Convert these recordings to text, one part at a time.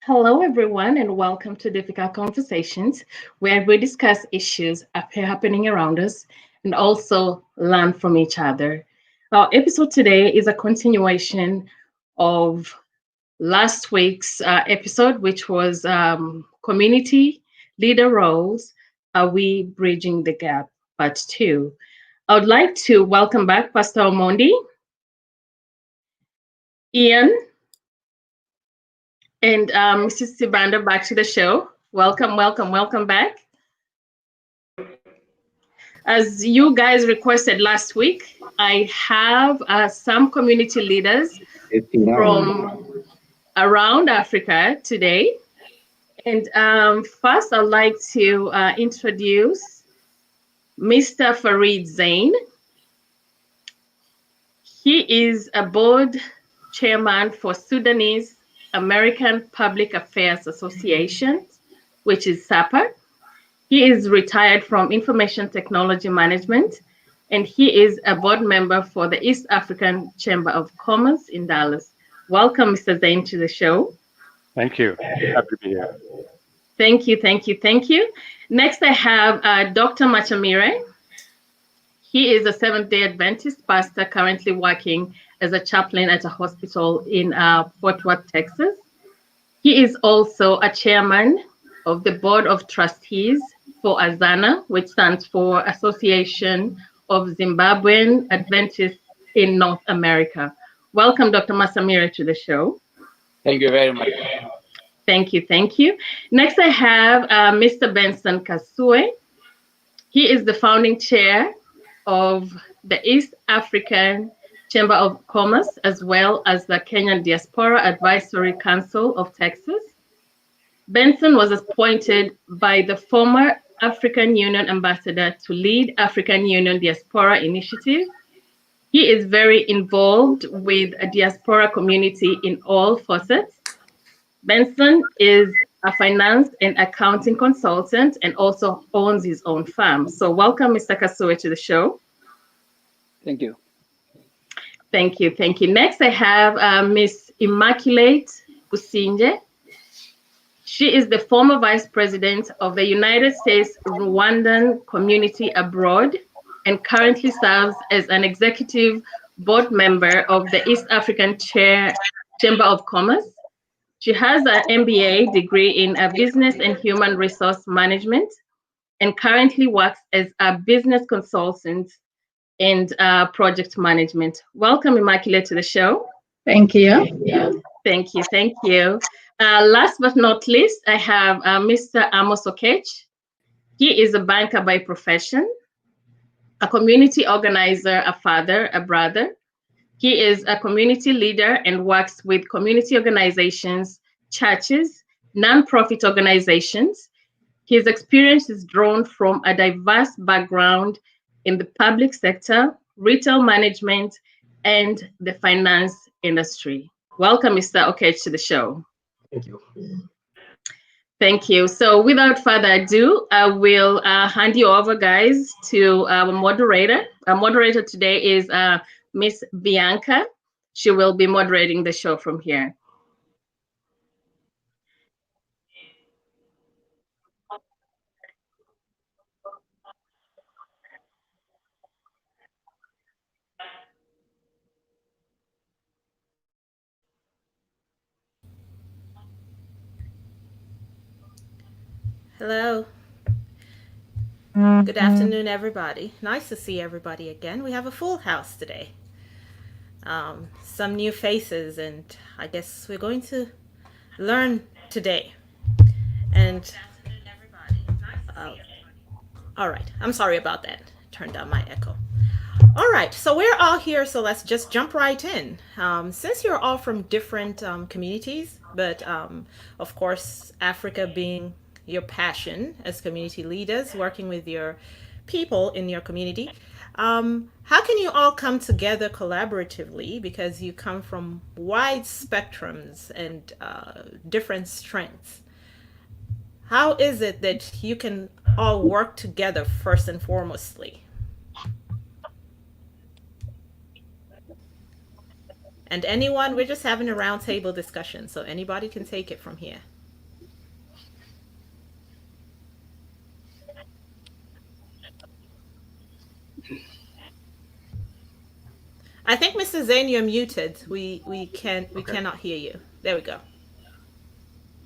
Hello, everyone, and welcome to Difficult Conversations, where we discuss issues happening around us and also learn from each other. Our episode today is a continuation of last week's episode, which was Community Leader Roles. Are we bridging the gap? Part two. I would like to welcome back Pastor Omondi, Ian, and Mrs. Sibanda back to the show. Welcome, welcome, welcome back. As you guys requested last week, I have some community leaders from around Africa today. And first, I'd like to introduce Mr. Farid Zain. He is a board chairman for Sudanese American Public Affairs Association, which is SAPA. He is retired from Information Technology Management, and he is a board member for the East African Chamber of Commerce in Dallas. Welcome, Mr. Zain, to the show. Thank you. Happy to be here. Thank you, thank you, thank you. Next, I have Dr. Machamire. He is a Seventh-day Adventist pastor currently working as a chaplain at a hospital in Fort Worth, Texas. He is also a chairman of the Board of Trustees for AZANA, which stands for Association of Zimbabwean Adventists in North America. Welcome, Dr. Masamira, to the show. Thank you very much. Thank you, thank you. Next, I have Mr. Benson Kasue. He is the founding chair of the East African Chamber of Commerce, as well as the Kenyan Diaspora Advisory Council of Texas. Benson was appointed by the former African Union ambassador to lead African Union Diaspora Initiative. He is very involved with a diaspora community in all facets. Benson is a finance and accounting consultant and also owns his own farm. So welcome, Mr. Kasue, to the show. Thank you. Thank you, thank you. Next, I have Miss Immaculate Busingye. She is the former vice president of the United States Rwandan Community Abroad and currently serves as an executive board member of the East African Chamber of Commerce. She has an MBA degree in business and human resource management and currently works as a business consultant and project management. Welcome, Immaculate, to the show. Thank you. Thank you, thank you. Last but not least, I have Mr. Amos Okech. He is a banker by profession, a community organizer, a father, a brother. He is a community leader and works with community organizations, churches, nonprofit organizations. His experience is drawn from a diverse background in the public sector, retail management, and the finance industry. Welcome, Mr. Okech, to the show. Thank you. Thank you. So without further ado, I will hand you over, guys, to our moderator. Our moderator today is Miss Bianca. She will be moderating the show from here. Hello. Good afternoon, everybody. Nice to see everybody again. We have a full house today. Some new faces, and I guess we're going to learn today. And all right, I'm sorry about that. Turned down my echo. All right, so we're all here, so let's just jump right in. Since you're all from different communities, but of course, Africa being your passion as community leaders, working with your people in your community, how can you all come together collaboratively because you come from wide spectrums and different strengths? How is it that you can all work together first and foremostly? And anyone, we're just having a roundtable discussion, so anybody can take it from here. I think Mr. Zane, you're muted. We cannot hear you. There we go.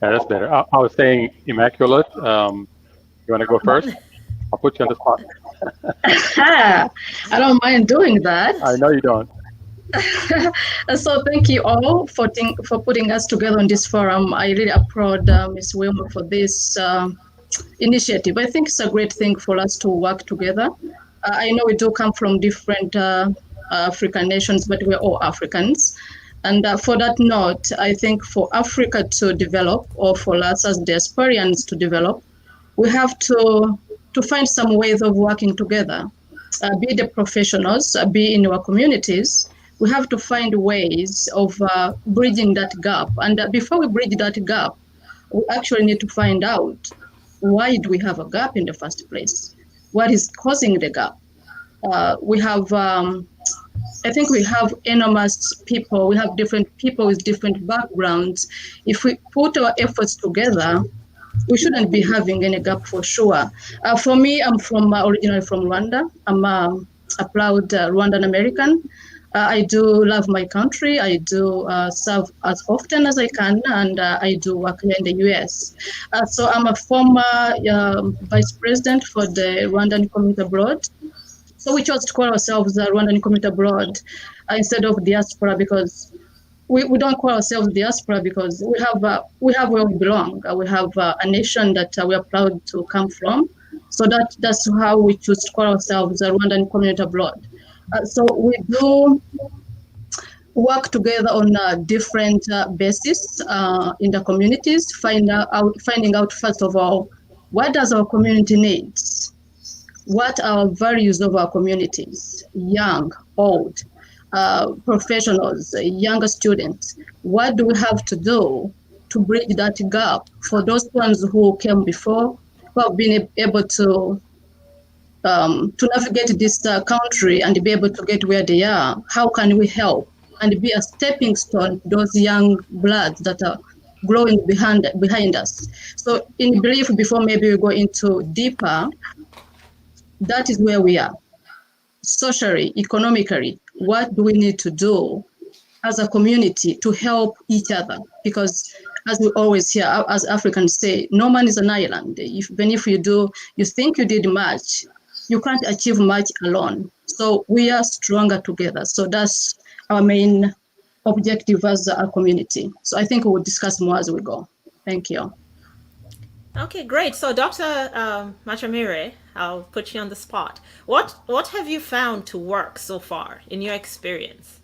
Yeah, that's better. I was saying Immaculate. You want to go first? I'll put you on the spot. I don't mind doing that. I know you don't. So thank you all for putting us together on this forum. I really applaud Ms. Wilma for this initiative. I think it's a great thing for us to work together. I know we do come from different African nations, but we're all Africans. And for that note, I think for Africa to develop, or for us as diasporians to develop, we have to find some ways of working together. Be the professionals, be in our communities, we have to find ways of bridging that gap. And before we bridge that gap, we actually need to find out, why do we have a gap in the first place? What is causing the gap? We have, I think we have enormous people. We have different people with different backgrounds. If we put our efforts together, we shouldn't be having any gap for sure. For me, I'm from originally from Rwanda. I'm a proud Rwandan American. I do love my country. I do serve as often as I can, and I do work here in the US. So I'm a former vice president for the Rwandan community abroad. So we chose to call ourselves the Rwandan community abroad instead of diaspora, because we don't call ourselves diaspora because we have where we belong. We have a nation that we are proud to come from. So that's how we choose to call ourselves the Rwandan community abroad. So we do work together on a different basis in the communities, finding out first of all, what does our community needs? What are values of our communities, young, old, professionals, younger students? What do we have to do to bridge that gap for those ones who came before, who have been able to navigate this country and be able to get where they are? How can we help and be a stepping stone to those young bloods that are growing behind us? So in brief, before maybe we go into deeper, that is where we are. Socially, economically, what do we need to do as a community to help each other? Because as we always hear, as Africans say, no man is an island. Even if you think you did much, you can't achieve much alone. So we are stronger together. So that's our main objective as a community. So I think we'll discuss more as we go. Thank you. Okay, great. So, Dr. Machamire, I'll put you on the spot. What have you found to work so far in your experience?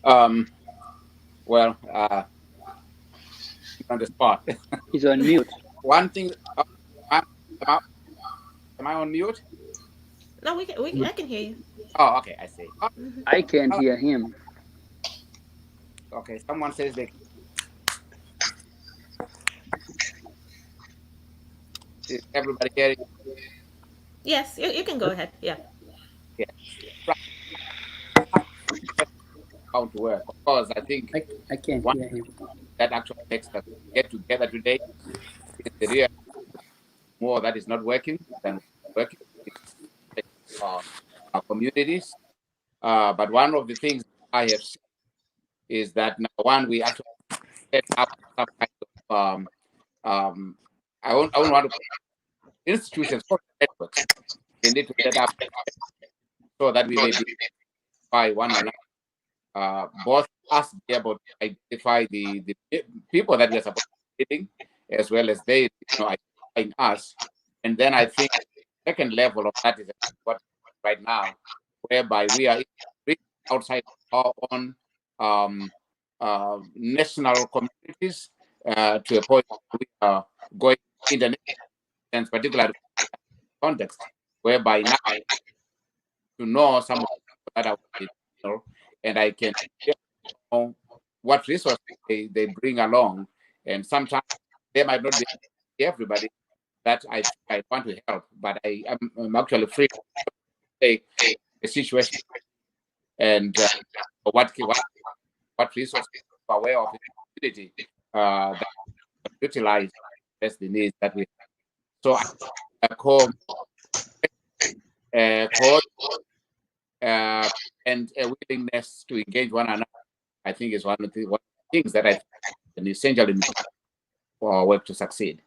Well, on the spot. He's on mute. One thing, am I on mute? No, I can hear you. Oh, okay, I see. I can't hear him. Okay, someone says they. Is everybody hearing? Yes, you can go ahead. Yeah. Yeah. How to work? Of course, I think I can't hear him. that actually makes us get together today is the real more that is not working than working in our communities. But one of the things I have seen is that number one, we actually set up some kind of I don't want to institutions for networks. They need to set up so that we may be by one another. Both us be able to identify the people that we are supposed to be meeting, as well as they identifying us. And then I think the second level of that is what right now, whereby we are outside our own national communities to a point where we are going international, and particularly context, whereby now to know some of that are, and I can know what resources they bring along, and sometimes they might not be everybody that I want to help, but I'm actually free to take the situation and what resources are aware of the community that utilize best the needs that we have. So I call and a willingness to engage one another, I think, is one of the things that I think is an essential for our work to succeed.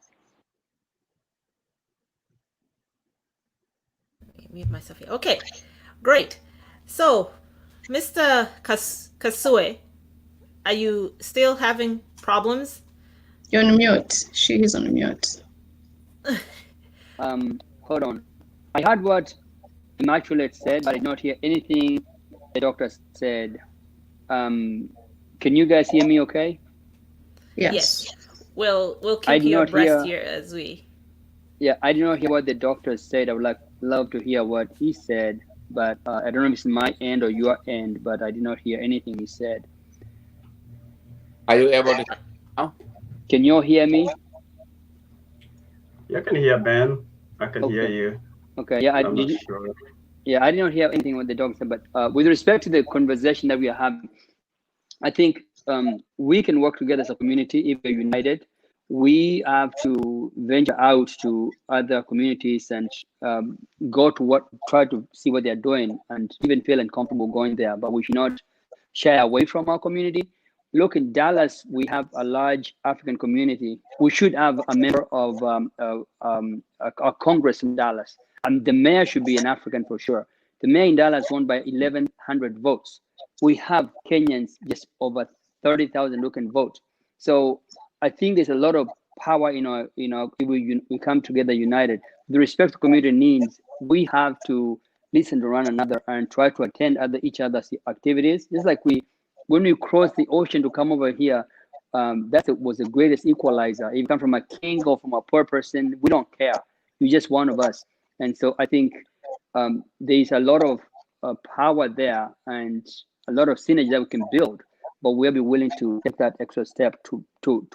Mute myself here. Okay, great. So, Mr. Kasue, are you still having problems? You're on mute. She is on mute. Hold on. I heard what Immaculate said, but I did not hear anything the doctor said. Can you guys hear me okay? Yes. We'll I keep did you not abreast hear- here as we. Yeah, I did not hear what the doctor said. I would love to hear what he said, but I don't know if it's my end or your end, but I did not hear anything he said. Are you able to hear now? Can you all hear me? You can hear Ben. I can hear Okay. you. Okay, yeah, I'm not sure. Yeah, I did not hear anything what the doctor said, but with respect to the conversation that we are having, I think we can work together as a community if we're united. We have to venture out to other communities and try to see what they're doing and even feel uncomfortable going there, but we should not shy away from our community. Look, in Dallas, we have a large African community. We should have a member of a Congress in Dallas. And the mayor should be an African for sure. The mayor in Dallas won by 1,100 votes. We have Kenyans just over 30,000 who can vote. So I think there's a lot of power if we come together united. With respect to community needs, we have to listen to one another and try to attend each other's activities. Just like when we cross the ocean to come over here, was the greatest equalizer. If you come from a king or from a poor person, we don't care. You're just one of us. And so I think there's a lot of power there and a lot of synergy that we can build, but we'll be willing to take that extra step to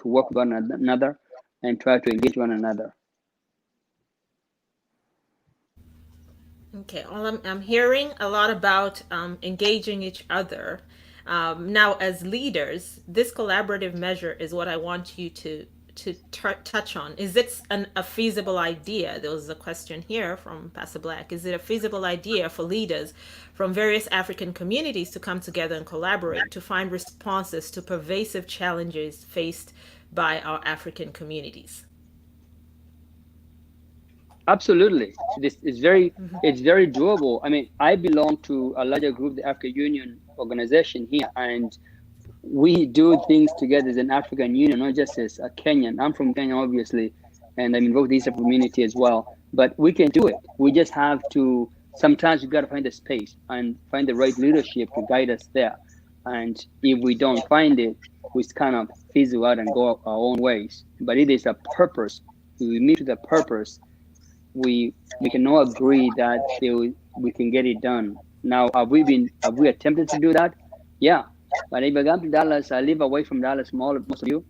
work with one another and try to engage one another. Okay, well, I'm hearing a lot about engaging each other. Now, as leaders, this collaborative measure is what I want you to touch on. Is it a feasible idea? There was a question here from Pastor Black. Is it a feasible idea for leaders from various African communities to come together and collaborate to find responses to pervasive challenges faced by our African communities? Absolutely. It's very doable. I mean, I belong to a larger group, the African Union organization here, and we do things together as an African Union, not just as a Kenyan. I'm from Kenya, obviously, and I'm involved in this community as well. But we can do it. We just have to, sometimes you got to find the space and find the right leadership to guide us there. And if we don't find it, we kind of fizzle out and go our own ways. But it is a purpose. If we meet with a purpose, we can all agree that we can get it done. Now, have we attempted to do that? Yeah. But if I come to Dallas, I live away from Dallas, most of you.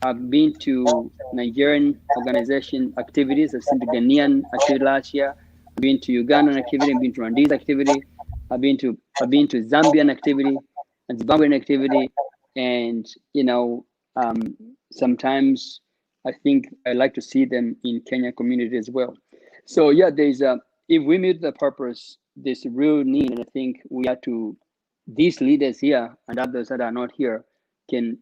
I've been to Nigerian organization activities. I've seen the Ghanaian activity last year. I've been to Ugandan activity. I've been to Rwandese activity. I've been to Zambian activity and Zimbabwean activity. And sometimes I think I like to see them in Kenya community as well. So yeah, if we meet the purpose, there's a real need, and I think we have to. These leaders here and others that are not here can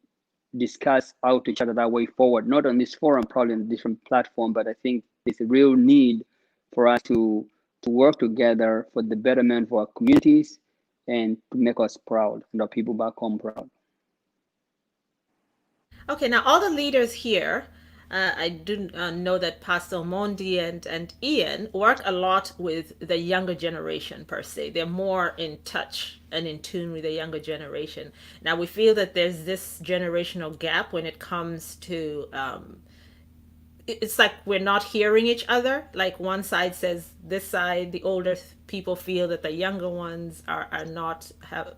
discuss out each other that way forward, not on this forum, probably on a different platform, but I think there's a real need for us to work together for the betterment of our communities and to make us proud and our people back home proud. Okay, now all the leaders here, I do know that Pastor Omondi and Ian work a lot with the younger generation per se. They're more in touch and in tune with the younger generation. Now we feel that there's this generational gap when it comes to it's like we're not hearing each other. Like one side says this side, the older people feel that the younger ones are not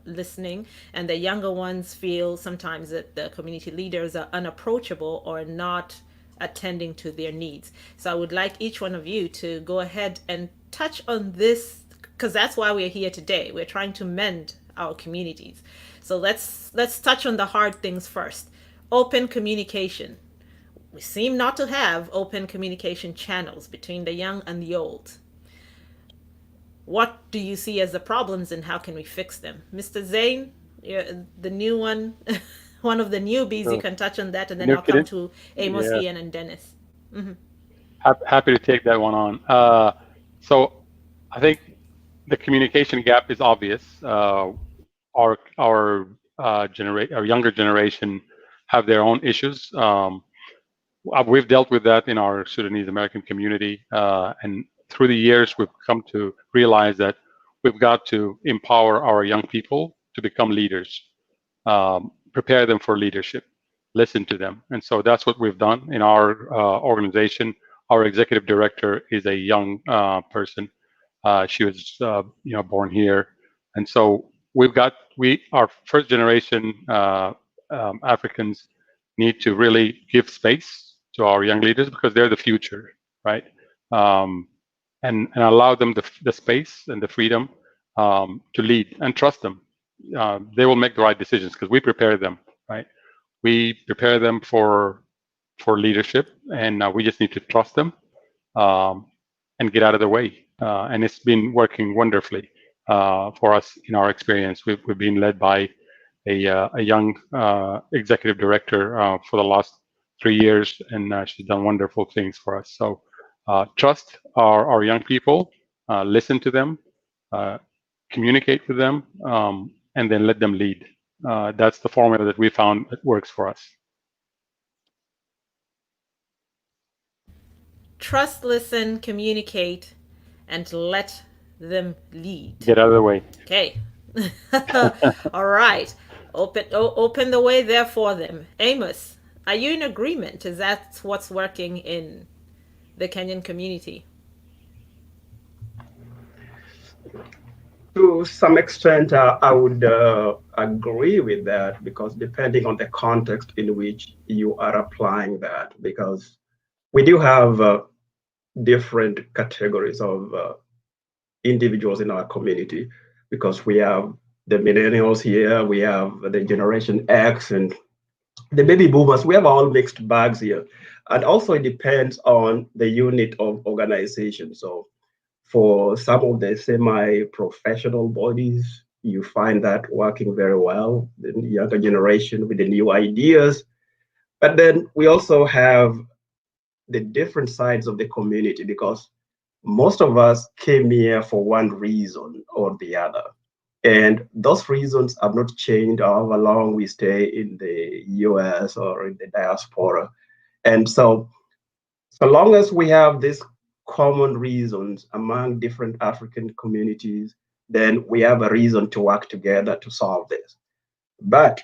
listening, and the younger ones feel sometimes that the community leaders are unapproachable or not attending to their needs. So I would like each one of you to go ahead and touch on this, because that's why we're here today. We're trying to mend our communities. So let's touch on the hard things first. Open communication. We seem not to have open communication channels between the young and the old. what do you see as the problems and how can we fix them? Mr. Zane, the new one, one of the newbies, you can touch on that, and then I'll come to Amos, Yeah. Ian, and Dennis. Happy to take that one on. So I think the communication gap is obvious. Our younger generation have their own issues. We've dealt with that in our Sudanese American community, and through the years, we've come to realize that we've got to empower our young people to become leaders, prepare them for leadership, listen to them, and so that's what we've done in our organization. Our executive director is a young person. She was, born here, and so our first generation Africans need to really give space to our young leaders because they're the future, right? And allow them the space and the freedom to lead and trust them. They will make the right decisions because we prepare them, right? We prepare them for leadership, and we just need to trust them and get out of the way. And it's been working wonderfully for us in our experience. We've been led by a young executive director for the last 3 years, and she's done wonderful things for us. So trust our young people, listen to them, communicate with them, and then let them lead. That's the formula that we found that works for us. Trust, listen, communicate, and let them lead. Get out of the way. Okay. All right. Open the way there for them. Amos, are you in agreement? Is that what's working in the Kenyan community? To some extent, I would agree with that, because depending on the context in which you are applying that, because we do have different categories of individuals in our community, because we have the millennials here, we have the Generation X and the baby boomers. We have all mixed bags here. And also it depends on the unit of organization. So for some of the semi-professional bodies, you find that working very well, the younger generation with the new ideas. But then we also have the different sides of the community, because most of us came here for one reason or the other. And those reasons have not changed however long we stay in the US or in the diaspora. And so long as we have these common reasons among different African communities, then we have a reason to work together to solve this. But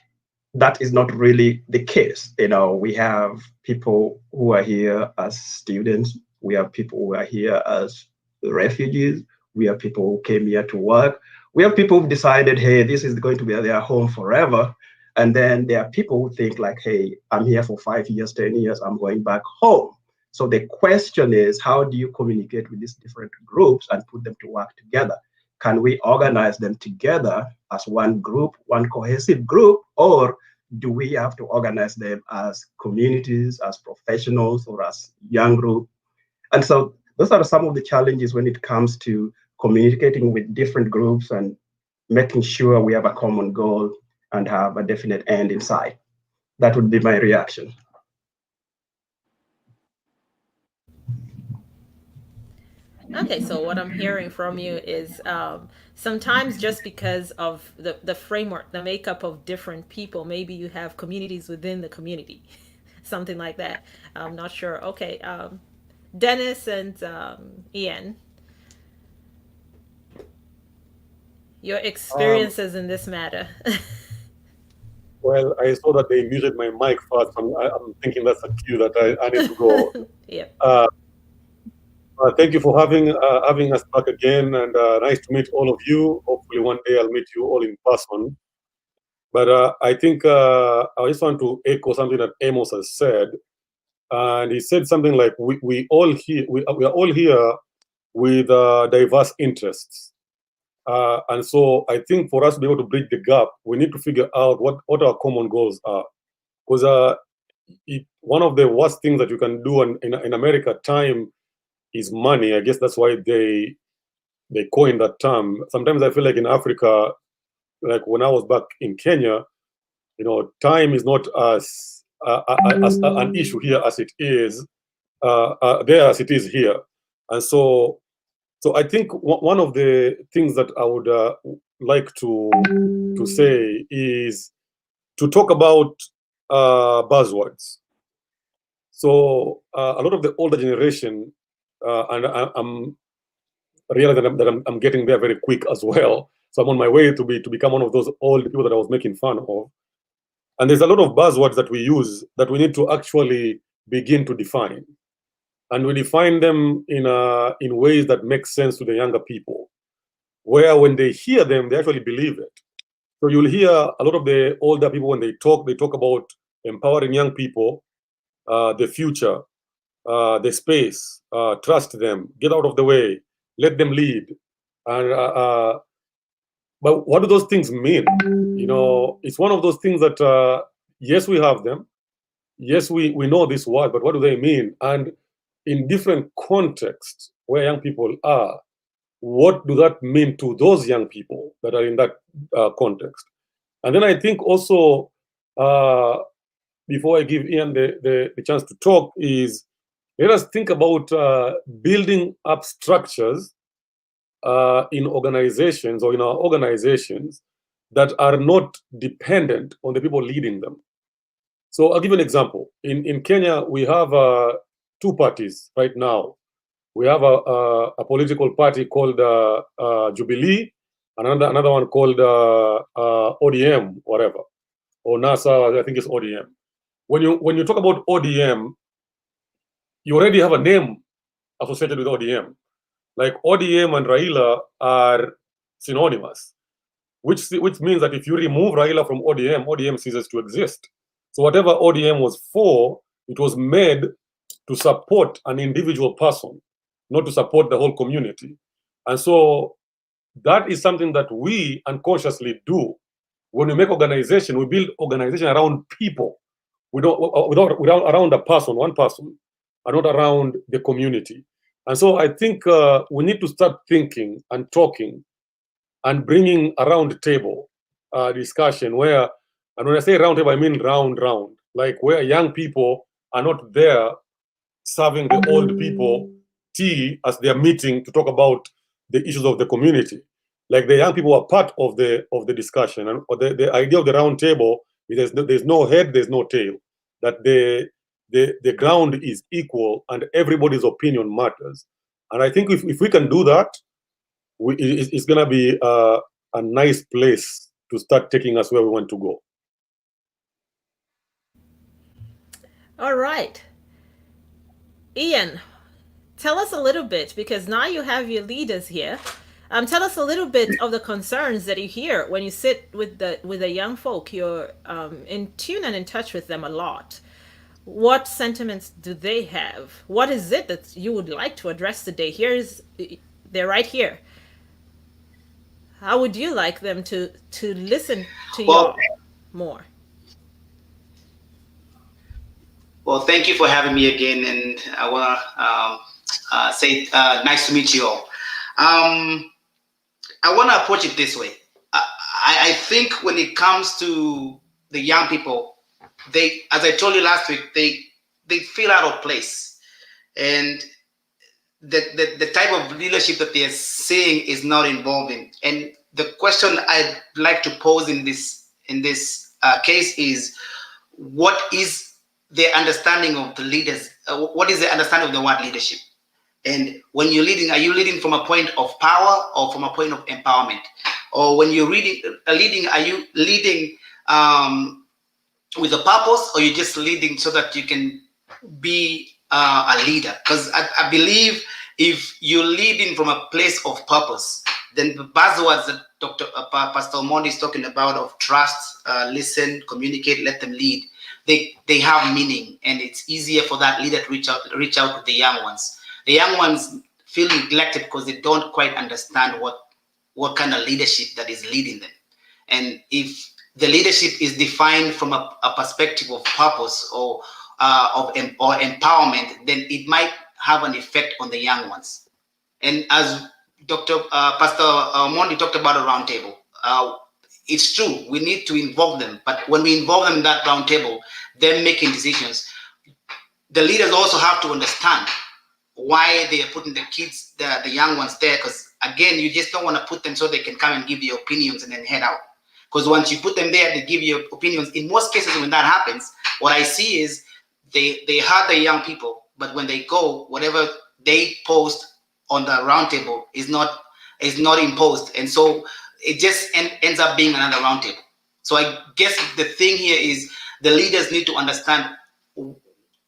that is not really the case. We have people who are here as students. We have people who are here as refugees. We have people who came here to work. We have people who decided, hey, this is going to be their home forever. And then there are people who think like, hey, I'm here for 5 years, 10 years, I'm going back home. So the question is, how do you communicate with these different groups and put them to work together? Can we organize them together as one group, one cohesive group, or do we have to organize them as communities, as professionals, or as young group? And so those are some of the challenges when it comes to communicating with different groups and making sure we have a common goal and have a definite end in sight. That would be my reaction. Okay, so what I'm hearing from you is sometimes just because of the framework, the makeup of different people, maybe you have communities within the community, something like that. I'm not sure. Okay, Dennis and Ian, your experiences in this matter. Well, I saw that they muted my mic first. I'm thinking that's a cue that I need to go. Yeah. Thank you for having us back again, and nice to meet all of you. Hopefully one day I'll meet you all in person. But I think I just want to echo something that Amos has said. And he said something like, we are all here with diverse interests. And so I think for us to be able to bridge the gap, we need to figure out what our common goals are. Because one of the worst things that you can do in America, time is money. I guess that's why they they coined that term. Sometimes I feel like in Africa, like when I was back in Kenya, you know, time is not as an issue here as it is there as it is here. And so I think one of the things that I would like to say is to talk about buzzwords. So a lot of the older generation, and I'm realizing that I'm getting there very quick as well. So I'm on my way to become one of those old people that I was making fun of. And there's a lot of buzzwords that we use that we need to actually begin to define. And we define them in ways that make sense to the younger people, where when they hear them, they actually believe it. So you'll hear a lot of the older people when they talk about empowering young people, the future, the space, trust them, get out of the way, let them lead. And but what do those things mean? You know, it's one of those things that yes, we have them. Yes, we know this word, but what do they mean? And in different contexts where young people are, what do that mean to those young people that are in that context? And then I think also, before I give Ian the chance to talk, is let us think about building up structures in organizations or in our organizations that are not dependent on the people leading them. So I'll give you an example. In Kenya, we have two parties right now. We have a political party called Jubilee, and another one called ODM, whatever, or NASA. I think it's ODM. When you talk about ODM, you already have a name associated with ODM. Like ODM and Raila are synonymous, which means that if you remove Raila from ODM, ODM ceases to exist. So whatever ODM was for, it was made to support an individual person, not to support the whole community. And so that is something that we unconsciously do. When we make organization, we build organization around people. We don't around a person, one person, and not around the community. And so I think we need to start thinking and talking and bringing around the table discussion where, and when I say round table, I mean round, like where young people are not there serving the old people tea as they're meeting to talk about the issues of the community. Like the young people are part of the discussion, and the idea of the round table is there's no head, there's no tail. That the ground is equal and everybody's opinion matters. And I think if we can do that, it's gonna be a nice place to start taking us where we want to go. All right. Ian, tell us a little bit, because now you have your leaders here. Tell us a little bit of the concerns that you hear when you sit with the young folk. You're in tune and in touch with them a lot. What sentiments do they have? What is it that you would like to address today? They're right here. How would you like them to listen to you more? Well, thank you for having me again, and I want to say nice to meet you all. I want to approach it this way. I think when it comes to the young people, they, as I told you last week, they feel out of place, and the type of leadership that they're seeing is not involving. And the question I'd like to pose in this case is, what is their understanding of the leaders? What is the understanding of the word leadership? And when you're leading, are you leading from a point of power or from a point of empowerment? Or when you're leading, are you leading with a purpose, or you're just leading so that you can be a leader? Because I believe if you're leading from a place of purpose, then the buzzwords that Pastor Omondi is talking about of trust, listen, communicate, let them lead, they have meaning, and it's easier for that leader to reach out to the young ones. The young ones feel neglected because they don't quite understand what kind of leadership that is leading them. And if the leadership is defined from a perspective of purpose or empowerment, then it might have an effect on the young ones. And as Pastor Omondi talked about a roundtable. It's true, we need to involve them, but when we involve them in that roundtable, them making decisions, the leaders also have to understand why they are putting the kids, the young ones there, because again, you just don't want to put them so they can come and give you opinions and then head out. Because once you put them there, they give you opinions. In most cases, when that happens, what I see is they hurt the young people, but when they go, whatever they post on the roundtable is not imposed, and so it just ends up being another roundtable. So I guess the thing here is the leaders need to understand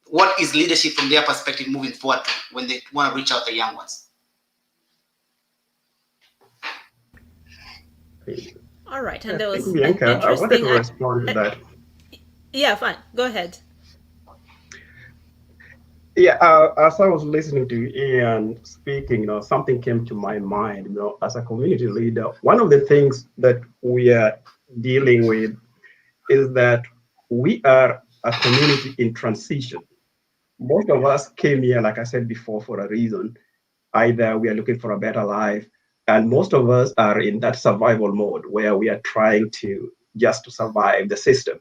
what is leadership from their perspective moving forward when they want to reach out to young ones. All right, and there was Bianca, I wanted to respond to that. Yeah, fine. Go ahead. Yeah, as I was listening to Ian speaking, something came to my mind. As a community leader, one of the things that we are dealing with is that we are a community in transition. Most of us came here, like I said before, for a reason. Either we are looking for a better life, and most of us are in that survival mode where we are trying to just to survive the system.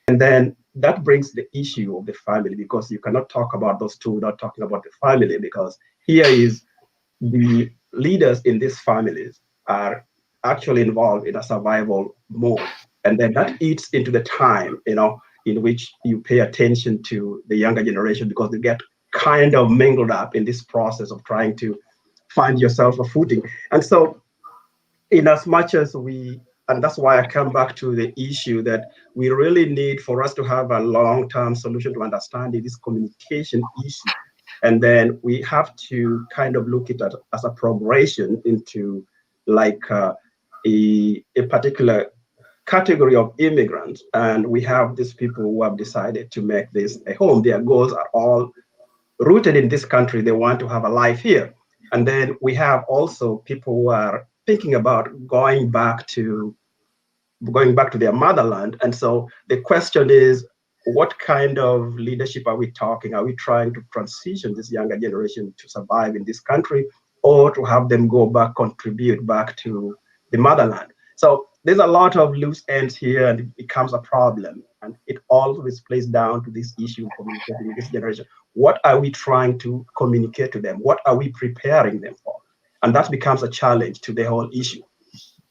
And then that brings the issue of the family, because you cannot talk about those two without talking about the family, because here is the leaders in these families are actually involved in a survival mode. And then that eats into the time, in which you pay attention to the younger generation, because they get kind of mingled up in this process of trying to find yourself a footing. And so in as much as and that's why I come back to the issue that we really need for us to have a long-term solution to understanding this communication issue. And then we have to kind of look at it as a progression into like a particular category of immigrants. And we have these people who have decided to make this a home. Their goals are all rooted in this country. They want to have a life here. And then we have also people who are thinking about going back to their motherland. And so the question is, what kind of leadership are we talking? Are we trying to transition this younger generation to survive in this country, or to have them go back, contribute back to the motherland? So there's a lot of loose ends here, and it becomes a problem. And it always plays down to this issue of communicating with this generation. What are we trying to communicate to them? What are we preparing them for? And that becomes a challenge to the whole issue.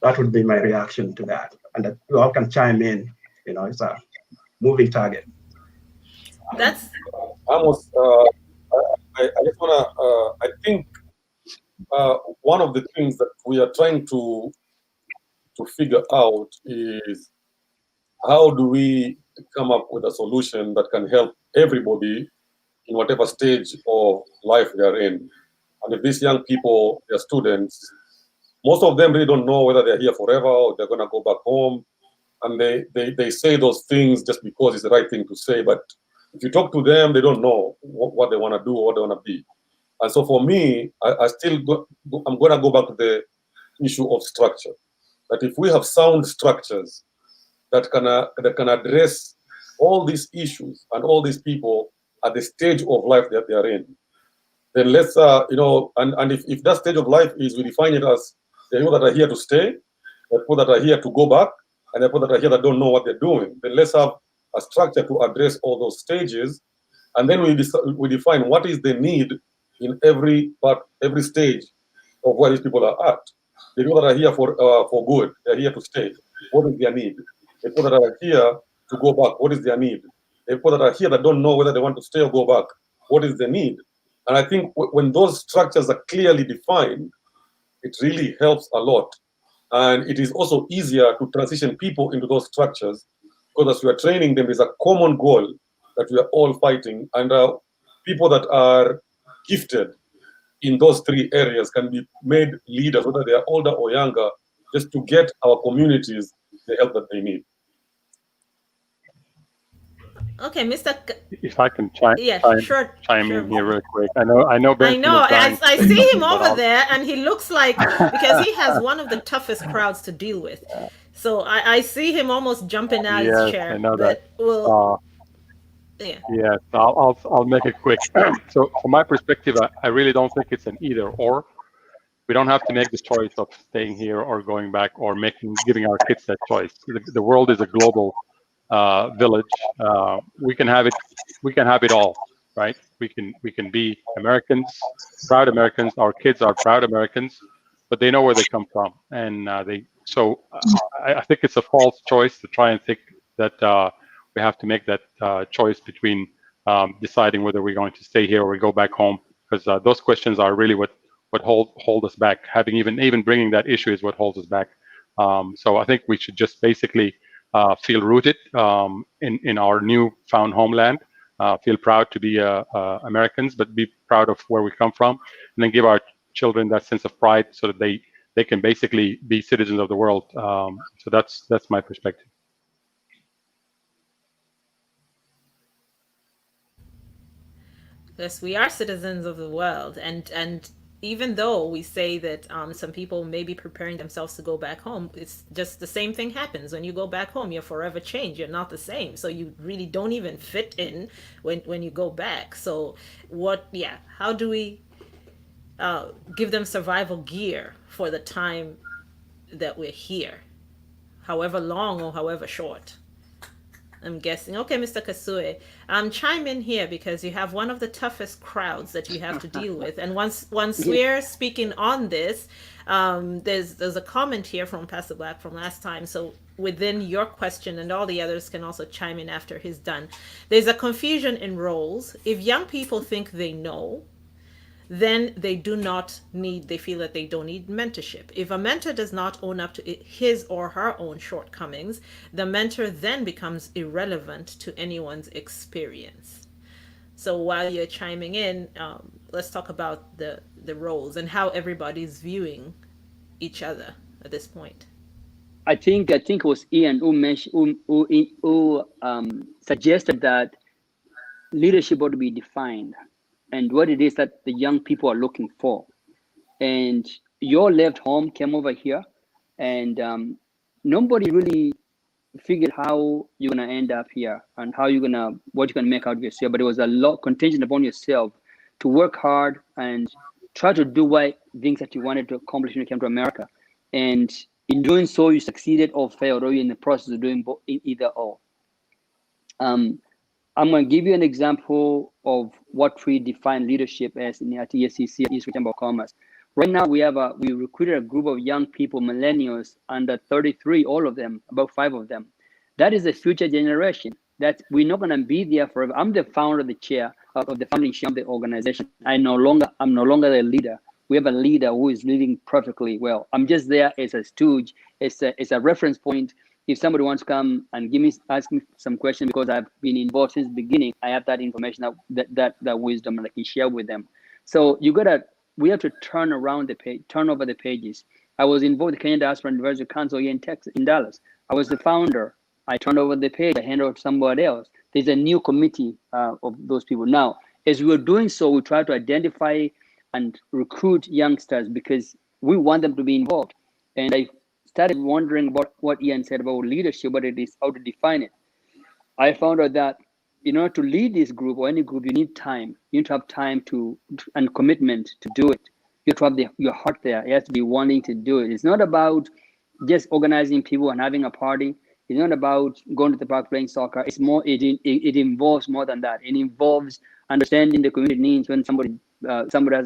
That would be my reaction to that. And that you all can chime in. It's a moving target. That's Amos, I just wanna. I think one of the things that we are trying to figure out is how do we come up with a solution that can help everybody in whatever stage of life they are in. And if these young people, they're students, most of them really don't know whether they're here forever or they're gonna go back home. And they say those things just because it's the right thing to say. But if you talk to them, they don't know what they want to do or what they want to be. And so for me, I'm going to go back to the issue of structure. That if we have sound structures that can address all these issues and all these people at the stage of life that they are in, then let's, and if that stage of life is, we define it as the people that are here to stay, the people that are here to go back, and the people that are here that don't know what they're doing, then let's have a structure to address all those stages. And then we define what is the need in every stage of where these people are at. The people that are here for good, they're here to stay. What is their need? The people that are here to go back, what is their need? The people that are here that don't know whether they want to stay or go back, what is the need? And I think when those structures are clearly defined, it really helps a lot. And it is also easier to transition people into those structures, because as we are training them, there's a common goal that we are all fighting. And people that are gifted in those three areas can be made leaders, whether they are older or younger, just to get our communities the help that they need. okay, Mr. If I can chime in here real quick. I know Benson. I see him over there, and he looks like, because he has one of the toughest crowds to deal with. So I see him almost jumping out his chair. I know that. Yeah, I'll make it quick. So from my perspective, I really don't think it's an either or. We don't have to make the choice of staying here or going back or giving our kids that choice. The world is a global village. We can have it. We can have it all, right? We can be Americans, proud Americans. Our kids are proud Americans, but they know where they come from, and I think it's a false choice to try and think that we have to make that choice between deciding whether we're going to stay here or we go back home, because those questions are really what hold us back. Having even bringing that issue is what holds us back. So I think we should just basically feel rooted in our new found homeland. Feel proud to be Americans, but be proud of where we come from, and then give our children that sense of pride so that they can basically be citizens of the world. So that's my perspective. Yes, we are citizens of the world, and even though we say that some people may be preparing themselves to go back home, it's just the same thing happens when you go back home. You're forever changed. You're not the same, so you really don't even fit in when you go back. So how do we give them survival gear for the time that we're here, however long or however short? I'm guessing. Okay, Mr. Kasue, chime in here because you have one of the toughest crowds that you have to deal with. And once we're speaking on this, there's a comment here from Pastor Black from last time. So within your question, and all the others can also chime in after he's done. There's a confusion in roles. If young people think they know, then they feel that they don't need mentorship. If a mentor does not own up to his or her own shortcomings, the mentor then becomes irrelevant to anyone's experience. So while you're chiming in, let's talk about the roles and how everybody's viewing each other at this point. I think it was Ian who suggested that leadership ought to be defined, and what it is that the young people are looking for. And you all left home, came over here, and nobody really figured how you're gonna end up here and what you're gonna make out of yourself. But it was a lot contingent upon yourself to work hard and try to do things that you wanted to accomplish when you came to America. And in doing so, you succeeded or failed, or you're in the process of doing either or. I'm going to give you an example of what we define leadership as at ESCC, East Chamber of Commerce. Right now, we recruited a group of young people, millennials, under 33, all of them, about 5 of them. That is the future generation. That we're not going to be there forever. I'm the founder of the chair of the founding chair of the organization. I'm no longer the leader. We have a leader who is leading perfectly well. I'm just there as a stooge, as a reference point. If somebody wants to come and ask me some questions, because I've been involved since the beginning, I have that information, that wisdom, and I can share with them. So we have to turn over the pages. I was involved in the Kenyan Diaspora University Council here in Dallas. I was the founder. I turned over the page. I handed over to somebody else. There's a new committee of those people. Now, as we were doing so, we try to identify and recruit youngsters because we want them to be involved. And I started wondering about what Ian said about leadership, what it is, how to define it. I found out that in order to lead this group or any group, you need time. You need to have time and commitment to do it. You have to have your heart there. You have to be wanting to do it. It's not about just organizing people and having a party. It's not about going to the park playing soccer. It's more. It involves more than that. It involves understanding the community needs when somebody has lost somebody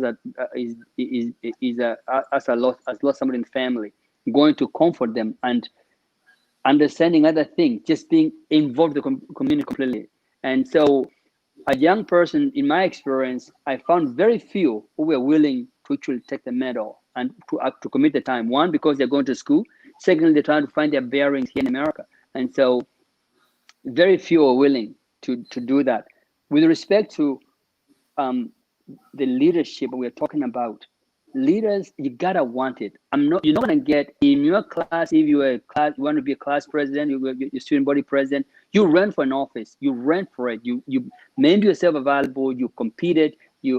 in the family. Going to comfort them and understanding other things, just being involved in the community completely. And so a young person, in my experience, I found very few who were willing to actually take the medal and to commit the time. One, because they're going to school. Secondly, they're trying to find their bearings here in America. And so very few are willing to do that. With respect to the leadership we're talking about, leaders, you gotta want it. You're not gonna get in your class. If you want to be a class president, you're student body president, you ran for an office, you ran for it, you made yourself available, you competed.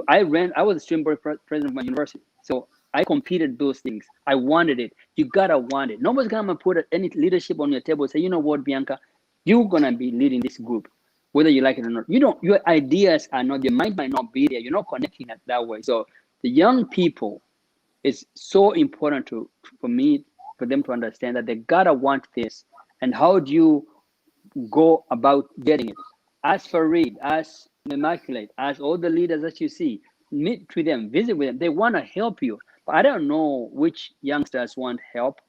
I was a student body president of my university, so I competed those things. I wanted it. You gotta want it. Nobody's gonna put any leadership on your table and say, you know what, Bianca, you're gonna be leading this group, whether you like it or not. Your ideas are not, your mind might not be there. You're not connecting it that way. So the young people, it's so important for them to understand that they gotta want this. And how do you go about getting it? Ask for Reed, ask Immaculate, ask all the leaders that you see, meet with them, visit with them. They want to help you. But I don't know which youngsters want help,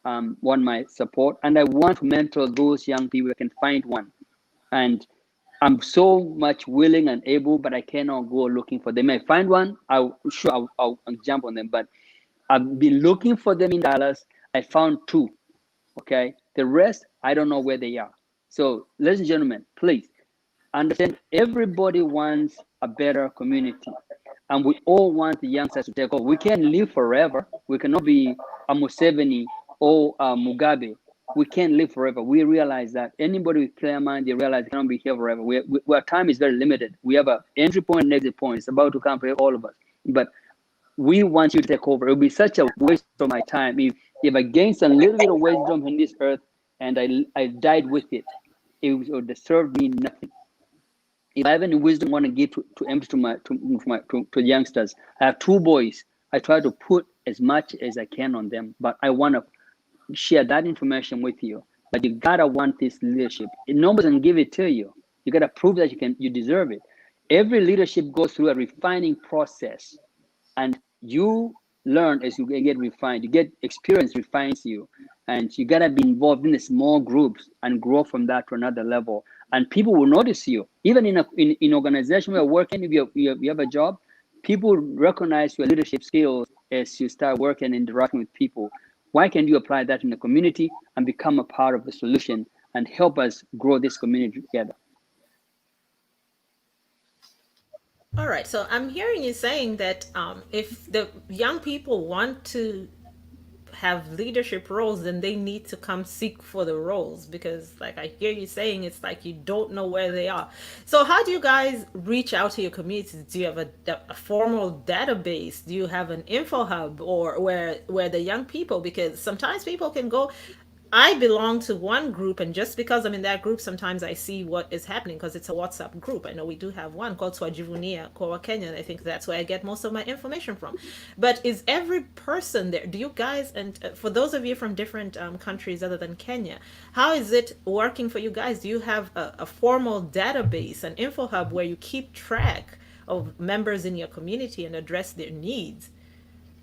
want my support, and I want to mentor those young people. I can find one, and I'm so much willing and able, but I cannot go looking for them. I find one, I'll jump on them. But I've been looking for them in Dallas. I found 2. Okay, the rest I don't know where they are. So, ladies and gentlemen, please understand, everybody wants a better community, and we all want the youngsters to take over. We can't live forever. We cannot be a Museveni or a Mugabe. We can't live forever. We realize that. Anybody with clear mind, they realize they cannot be here forever. Our time is very limited. We have an entry point and exit point. It's about to come for all of us. But we want you to take over. It would be such a waste of my time if I gained a little bit of wisdom in this earth and I died with it. It would have served me nothing. If I have any wisdom I want to give to youngsters, I have 2 boys. I try to put as much as I can on them, but I want to share that information with you. But you gotta want this leadership. Nobody can give it to you. You gotta prove that you deserve it. Every leadership goes through a refining process, and you learn as you get refined. You get experience refines you, and you gotta be involved in the small groups and grow from that to another level. And people will notice you. Even in organization where you're working, if you have a job, people recognize your leadership skills as you start working and interacting with people. Why can't you apply that in the community and become a part of the solution and help us grow this community together? All right, so I'm hearing you saying that if the young people want to have leadership roles, then they need to come seek for the roles, because like I hear you saying, it's like you don't know where they are. So how do you guys reach out to your communities? Do you have a formal database? Do you have an info hub, or where the young people, because sometimes people can go, I belong to one group, and just because I'm in that group, sometimes I see what is happening because it's a WhatsApp group. I know we do have one called Twajivunia Kwa Kenya, and I think that's where I get most of my information from. But is every person there? Do you guys, and for those of you from different countries other than Kenya, how is it working for you guys? Do you have a formal database, an info hub where you keep track of members in your community and address their needs?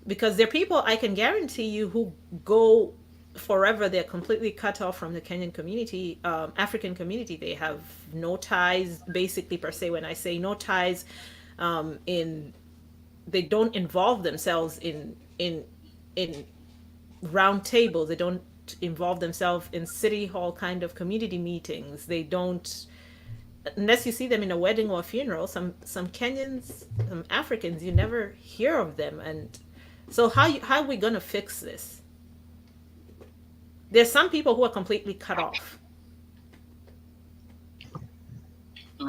Because there are people, I can guarantee you, who go forever, they're completely cut off from the Kenyan community, African community. They have no ties, basically, per se. When I say no ties, they don't involve themselves in round tables. They don't involve themselves in city hall kind of community meetings. They don't, unless you see them in a wedding or a funeral. Some Kenyans, some Africans, you never hear of them. And so how are we gonna fix this? There's some people who are completely cut off.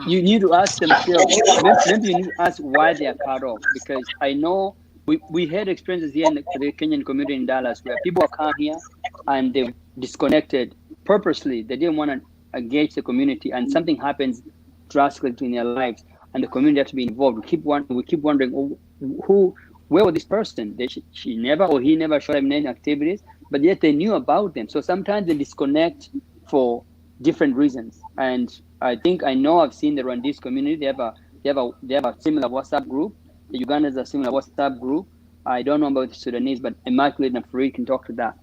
You need to ask themselves, maybe you need to ask why they are cut off, because I know we had experiences here in the Kenyan community in Dallas where people have come here and they've disconnected purposely. They didn't want to engage the community, and something happens drastically in their lives, and the community has to be involved. We keep wondering, where was this person? She never, or he never showed up in any activities, but yet they knew about them. So sometimes they disconnect for different reasons. And I've seen the Rwandese community. They have a similar WhatsApp group. The Ugandans are a similar WhatsApp group. I don't know about the Sudanese, but Immaculate and Farid can talk to that.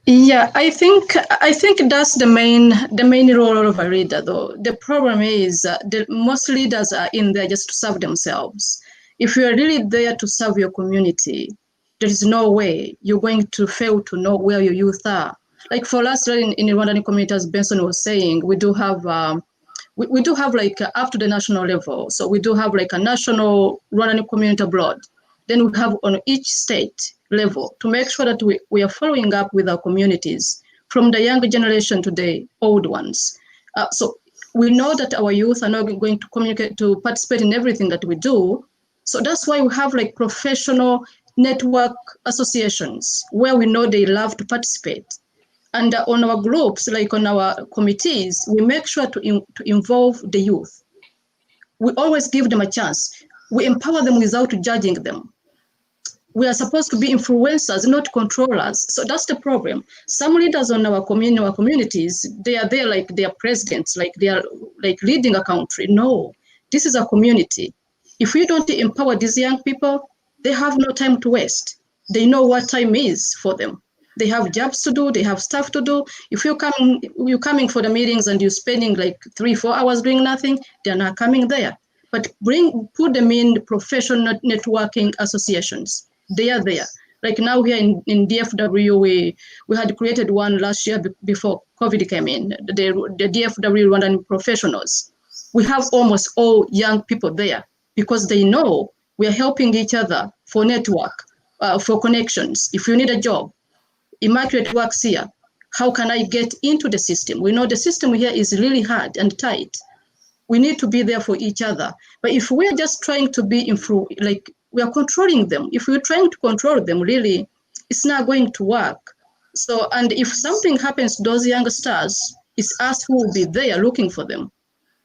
Yeah, I think that's the main role of a leader, though. The problem is most leaders are in there just to serve themselves. If you are really there to serve your community, there is no way you're going to fail to know where your youth are. Like for us in the Rwandan community, as Benson was saying, we do have like up to the national level. So we do have like a national Rwandan community abroad. Then we have on each state level to make sure that we are following up with our communities, from the younger generation to the old ones. So we know that our youth are not going to communicate, to participate in everything that we do. So that's why we have like professional network associations where we know they love to participate. And on our groups, like on our committees, we make sure to involve the youth. We always give them a chance. We empower them without judging them. We are supposed to be influencers, not controllers. So that's the problem. Some leaders on our communities, they are there like they are presidents, like they are like leading a country. No, this is a community. If we don't empower these young people, they have no time to waste. They know what time is for them. They have jobs to do, they have stuff to do. If you're coming for the meetings and you're spending like 3-4 hours doing nothing, they're not coming there. But put them in professional networking associations. They are there. Like now here in DFW, we had created one last year before COVID came in, the DFW Rwandan professionals. We have almost all young people there because they know we are helping each other for network, for connections. If you need a job, Immaculate works here. How can I get into the system? We know the system here is really hard and tight. We need to be there for each other. But if we're just trying to be like we are controlling them, if we're trying to control them, really, it's not going to work. So, and if something happens to those young stars, it's us who will be there looking for them.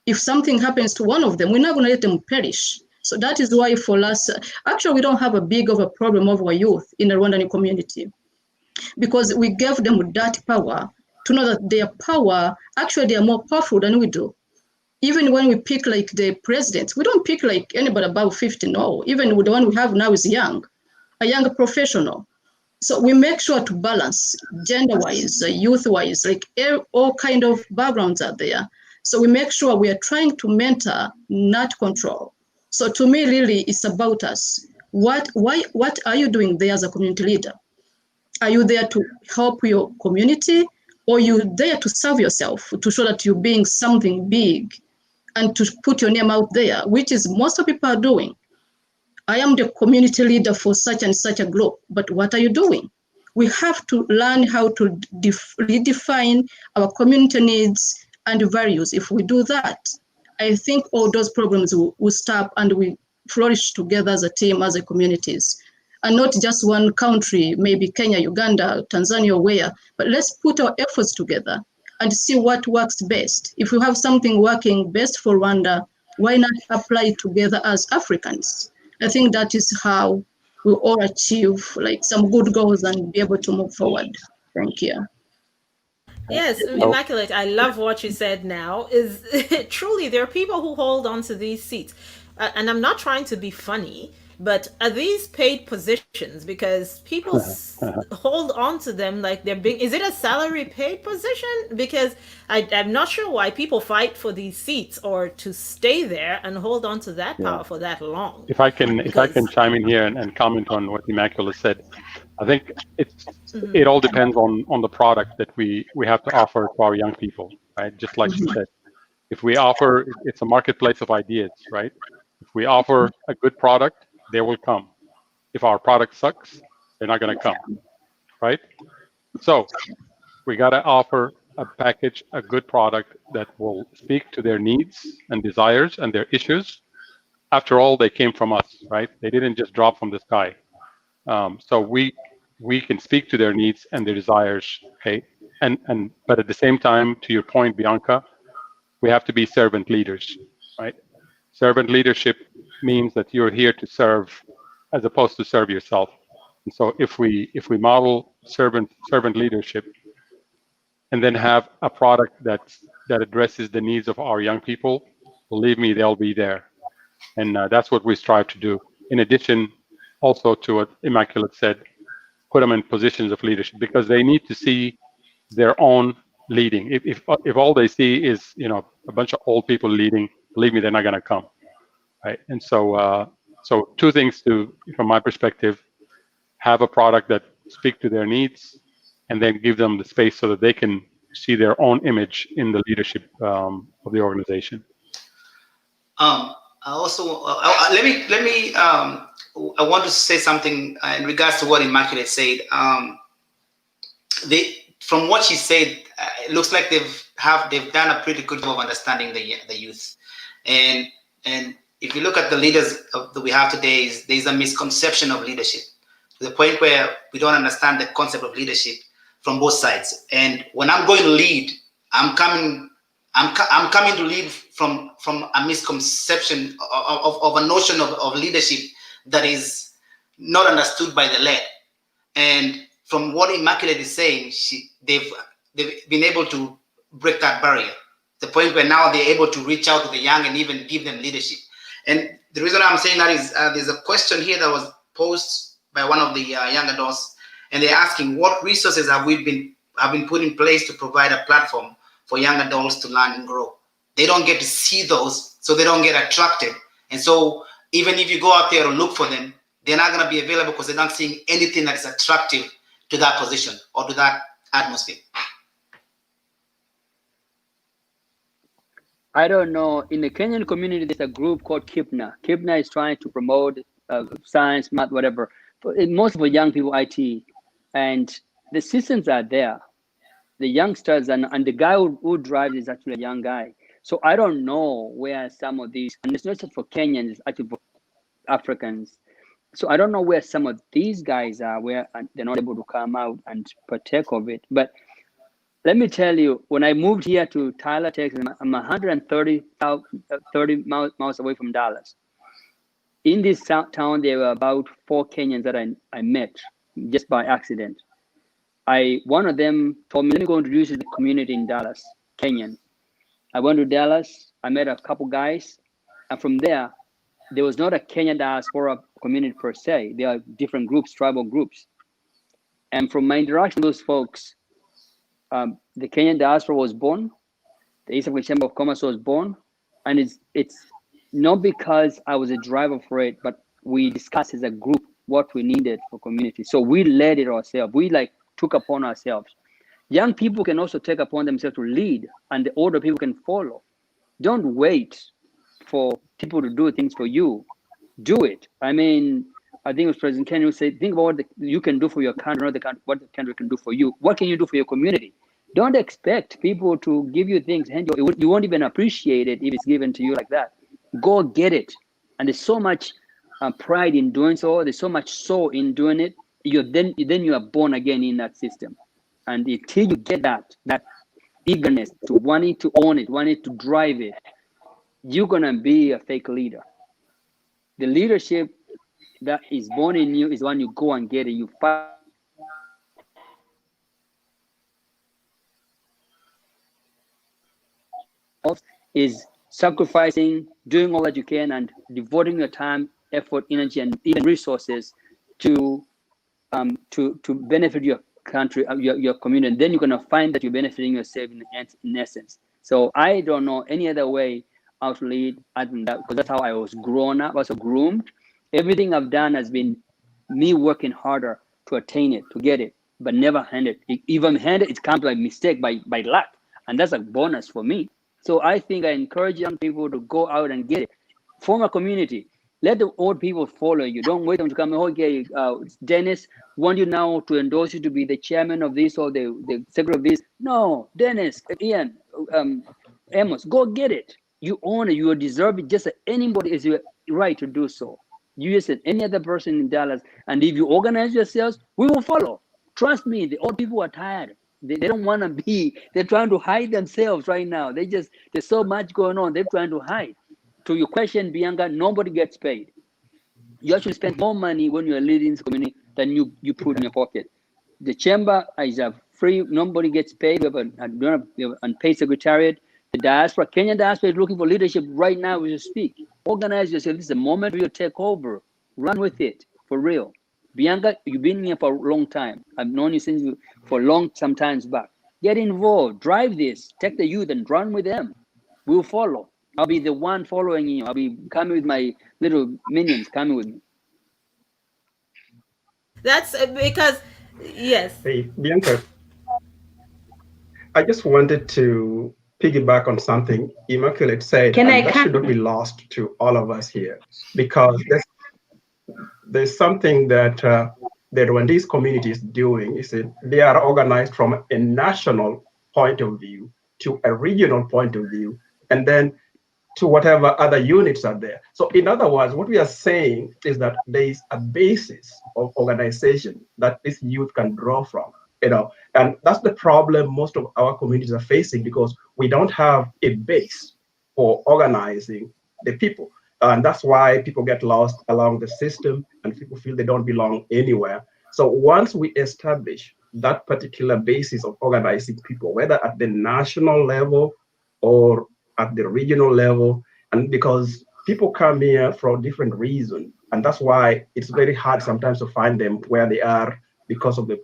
If something happens to one of them, we're not going to let them perish. So that is why for us, actually, we don't have a big of a problem of our youth in the Rwandan community, because we gave them that power to know that their power, actually, they are more powerful than we do. Even when we pick like the president, we don't pick like anybody above 50, no. Even the one we have now is young, a young professional. So we make sure to balance gender-wise, youth-wise, like all kind of backgrounds are there. So we make sure we are trying to mentor, not control. So to me, really, it's about us. What are you doing there as a community leader? Are you there to help your community, or are you there to serve yourself, to show that you're being something big and to put your name out there, which is most of people are doing? I am the community leader for such and such a group, but what are you doing? We have to learn how to redefine our community needs and values. If we do that, I think all those problems will stop and we flourish together as a team, as a communities. And not just one country, maybe Kenya, Uganda, Tanzania, where, but let's put our efforts together and see what works best. If we have something working best for Rwanda, why not apply it together as Africans? I think that is how we all achieve like some good goals and be able to move forward. Thank you. Yes, Immaculate, I love what you said now. Is truly there are people who hold on to these seats. And I'm not trying to be funny, but are these paid positions? Because people hold on to them like they're big. Is it a salary paid position? Because I'm not sure why people fight for these seats or to stay there and hold on to that power for that long. If I can chime in here and comment on what Immaculate said, I think it all depends on the product that we have to offer to our young people, right? Just like you said, if we offer, it's a marketplace of ideas, right? If we offer a good product, they will come. If our product sucks, they're not going to come, right? So we got to offer a package, a good product that will speak to their needs and desires and their issues. After all, they came from us, right? They didn't just drop from the sky. So we can speak to their needs and their desires, okay? But at the same time, to your point, Bianca, we have to be servant leaders, right? Servant leadership means that you're here to serve as opposed to serve yourself. And so if we model servant leadership and then have a product that addresses the needs of our young people, believe me, they'll be there. And that's what we strive to do. In addition, also to what Immaculate said, put them in positions of leadership because they need to see their own leading. If all they see is a bunch of old people leading, believe me, they're not going to come, right? And so two things from my perspective: have a product that speak to their needs, and then give them the space so that they can see their own image in the leadership of the organization. Also, let me. I want to say something in regards to what Immaculate said. From what she said, it looks like they've done a pretty good job of understanding the youth, and if you look at the leaders that we have today, there's a misconception of leadership to the point where we don't understand the concept of leadership from both sides. And when I'm going to lead, I'm coming to lead from a misconception of a notion of leadership that is not understood by the led. And from what Immaculate is saying, they've been able to break that barrier. The point where now they're able to reach out to the young and even give them leadership. And the reason I'm saying that is there's a question here that was posed by one of the young adults, and they're asking what resources have been put in place to provide a platform for young adults to learn and grow. They don't get to see those, so they don't get attracted. And so even if you go out there and look for them, they're not going to be available because they're not seeing anything that is attractive to that position or to that atmosphere. I don't know. In the Kenyan community, there's a group called Kipna. Kipna is trying to promote science, math, whatever. Most of the young people, IT, and the systems are there. The youngsters and the guy who drives is actually a young guy. So I don't know where some of these, and it's not just for Kenyans, it's actually for Africans. So I don't know where some of these guys are, where they're not able to come out and partake of it. But let me tell you, when I moved here to Tyler, Texas, I'm 130 miles away from Dallas. In this town, there were about 4 Kenyans that I met just by accident. One of them told me, let me go introduce you to the community in Dallas, Kenyan. I went to Dallas, I met a couple guys, and from there was not a Kenyan diaspora community per se. There are different groups, tribal groups. And from my interaction with those folks, the Kenyan diaspora was born, the East African Chamber of Commerce was born, and it's not because I was a driver for it, but we discussed as a group what we needed for community. So we led it ourselves. We took upon ourselves. Young people can also take upon themselves to lead, and the older people can follow. Don't wait for people to do things for you. Do it. I mean, I think it was President Kennedy who said, think about what you can do for your country, not what the country can do for you. What can you do for your community? Don't expect people to give you things. You won't even appreciate it if it's given to you like that. Go get it. And there's so much pride in doing so. There's so much soul in doing it. Then you are born again in that system. And until you get that eagerness to wanting to own it, wanting to drive it, you're going to be a fake leader. The leadership that is born in you is when you go and get it. You fight. Is sacrificing, doing all that you can, and devoting your time, effort, energy, and even resources to benefit your country, your community. And then you're going to find that you're benefiting yourself in essence. So I don't know any other way how to lead other than that, because that's how I was grown up, also groomed. Everything I've done has been me working harder to attain it, to get it, but never handed. Even handed, it comes by mistake, by luck. And that's a bonus for me. So I think I encourage young people to go out and get it. Form a community. Let the old people follow you. Don't wait them to come. Okay, Dennis, want you now to endorse you to be the chairman of this or the secretary of this. No, Dennis, Ian, Amos, go get it. You own it. You deserve it. Just as anybody is your right to do so. You just as any other person in Dallas. And if you organize yourselves, we will follow. Trust me, the old people are tired. They don't want to be. They're trying to hide themselves right now. There's so much going on. They're trying to hide. To your question, Bianca, nobody gets paid. You actually spend more money when you're leading the community than you put in your pocket. The chamber is free. Nobody gets paid. We have an unpaid secretariat. The diaspora, Kenyan diaspora, is looking for leadership right now as you speak. Organize yourself. This is the moment for you to take over. Run with it, for real. Bianca, you've been here for a long time. I've known you since for some times back. Get involved. Drive this. Take the youth and run with them. We'll follow. I'll be the one following you. I'll be coming with my little minions coming with me. That's because, yes. Hey, Bianca, I just wanted to piggyback on something Immaculate said. That should not be lost to all of us here, because there's something that the Rwandese community is doing. Is that they are organized from a national point of view to a regional point of view, and then to whatever other units are there. So in other words, what we are saying is that there is a basis of organization that this youth can draw from, and that's the problem most of our communities are facing, because we don't have a base for organizing the people. And that's why people get lost along the system and people feel they don't belong anywhere. So once we establish that particular basis of organizing people, whether at the national level or at the regional level, and because people come here for different reasons, and that's why it's very hard sometimes to find them where they are because of the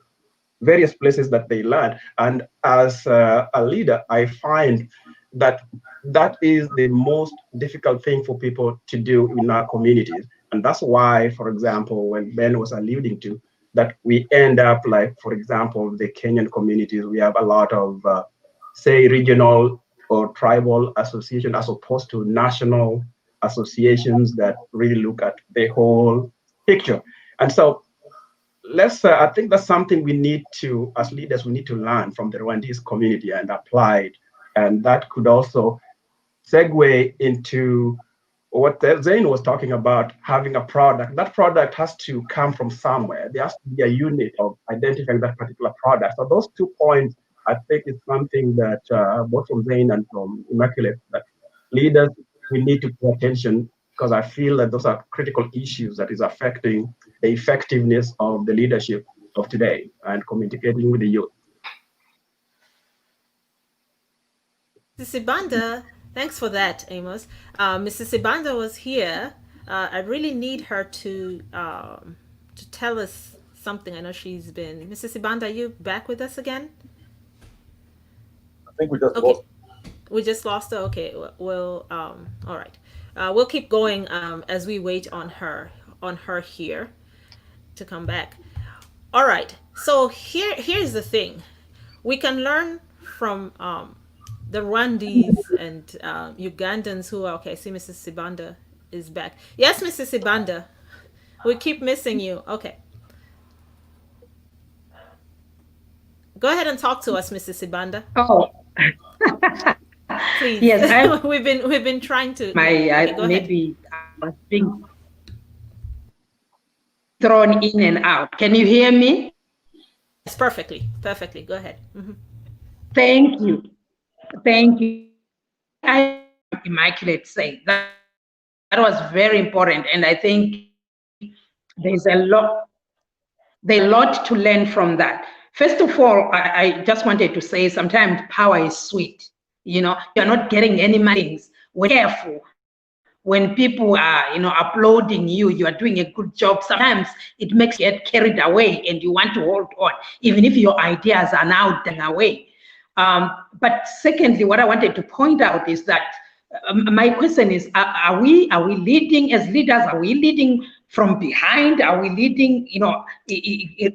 various places that they land. And as a leader, I find that that is the most difficult thing for people to do in our communities. And that's why, for example, when Ben was alluding to, that we end up like, for example, the Kenyan communities, we have a lot of, say, regional or tribal association as opposed to national associations that really look at the whole picture. And so I think that's something we need to, as leaders, we need to learn from the Rwandese community and apply it. And that could also segue into what Zane was talking about, having a product. That product has to come from somewhere. There has to be a unit of identifying that particular product. So those 2 points, I think, is something that both from Zane and from Immaculate, that leaders, we need to pay attention, because I feel that those are critical issues that is affecting the effectiveness of the leadership of today and communicating with the youth. Mrs. Sibanda, thanks for that, Amos. Mrs. Sibanda was here. I really need her to tell us something. I know she's been. Mrs. Sibanda, are you back with us again? I think we just lost. We just lost her. Okay. Well, all right. We'll keep going as we wait on her here to come back. All right. So here's the thing. We can learn from the Rwandese and Ugandans who are okay. I see Mrs. Sibanda is back. Yes, Mrs. Sibanda. We keep missing you. Okay. Go ahead and talk to us, Mrs. Sibanda. Oh. Please. Yes, we've been trying to. Maybe I was being thrown in and out. Can you hear me? Yes, perfectly. Go ahead. Mm-hmm. Thank you. I Immaculate say that was very important, and I think there's a lot to learn from that. First of all, I just wanted to say sometimes power is sweet. You know, you're not getting any money. We're careful. When people are, applauding you, you are doing a good job. Sometimes it makes you get carried away and you want to hold on, even if your ideas are now done away. But secondly, what I wanted to point out is that my question is, are we leading as leaders? Are we leading from behind? Are we leading,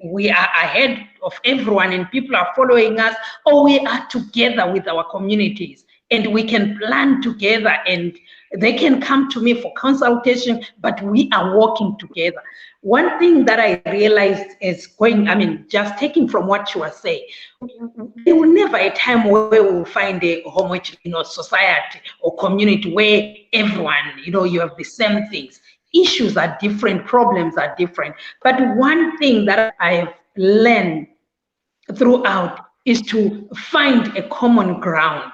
we are ahead of everyone and people are following us, or we are together with our communities and we can plan together and they can come to me for consultation, but we are working together. One thing that I realized is just taking from what you are saying, there will never a time where we will find a homogeneous society or community where everyone, you have the same things. Issues are different, problems are different. But one thing that I've learned throughout is to find a common ground,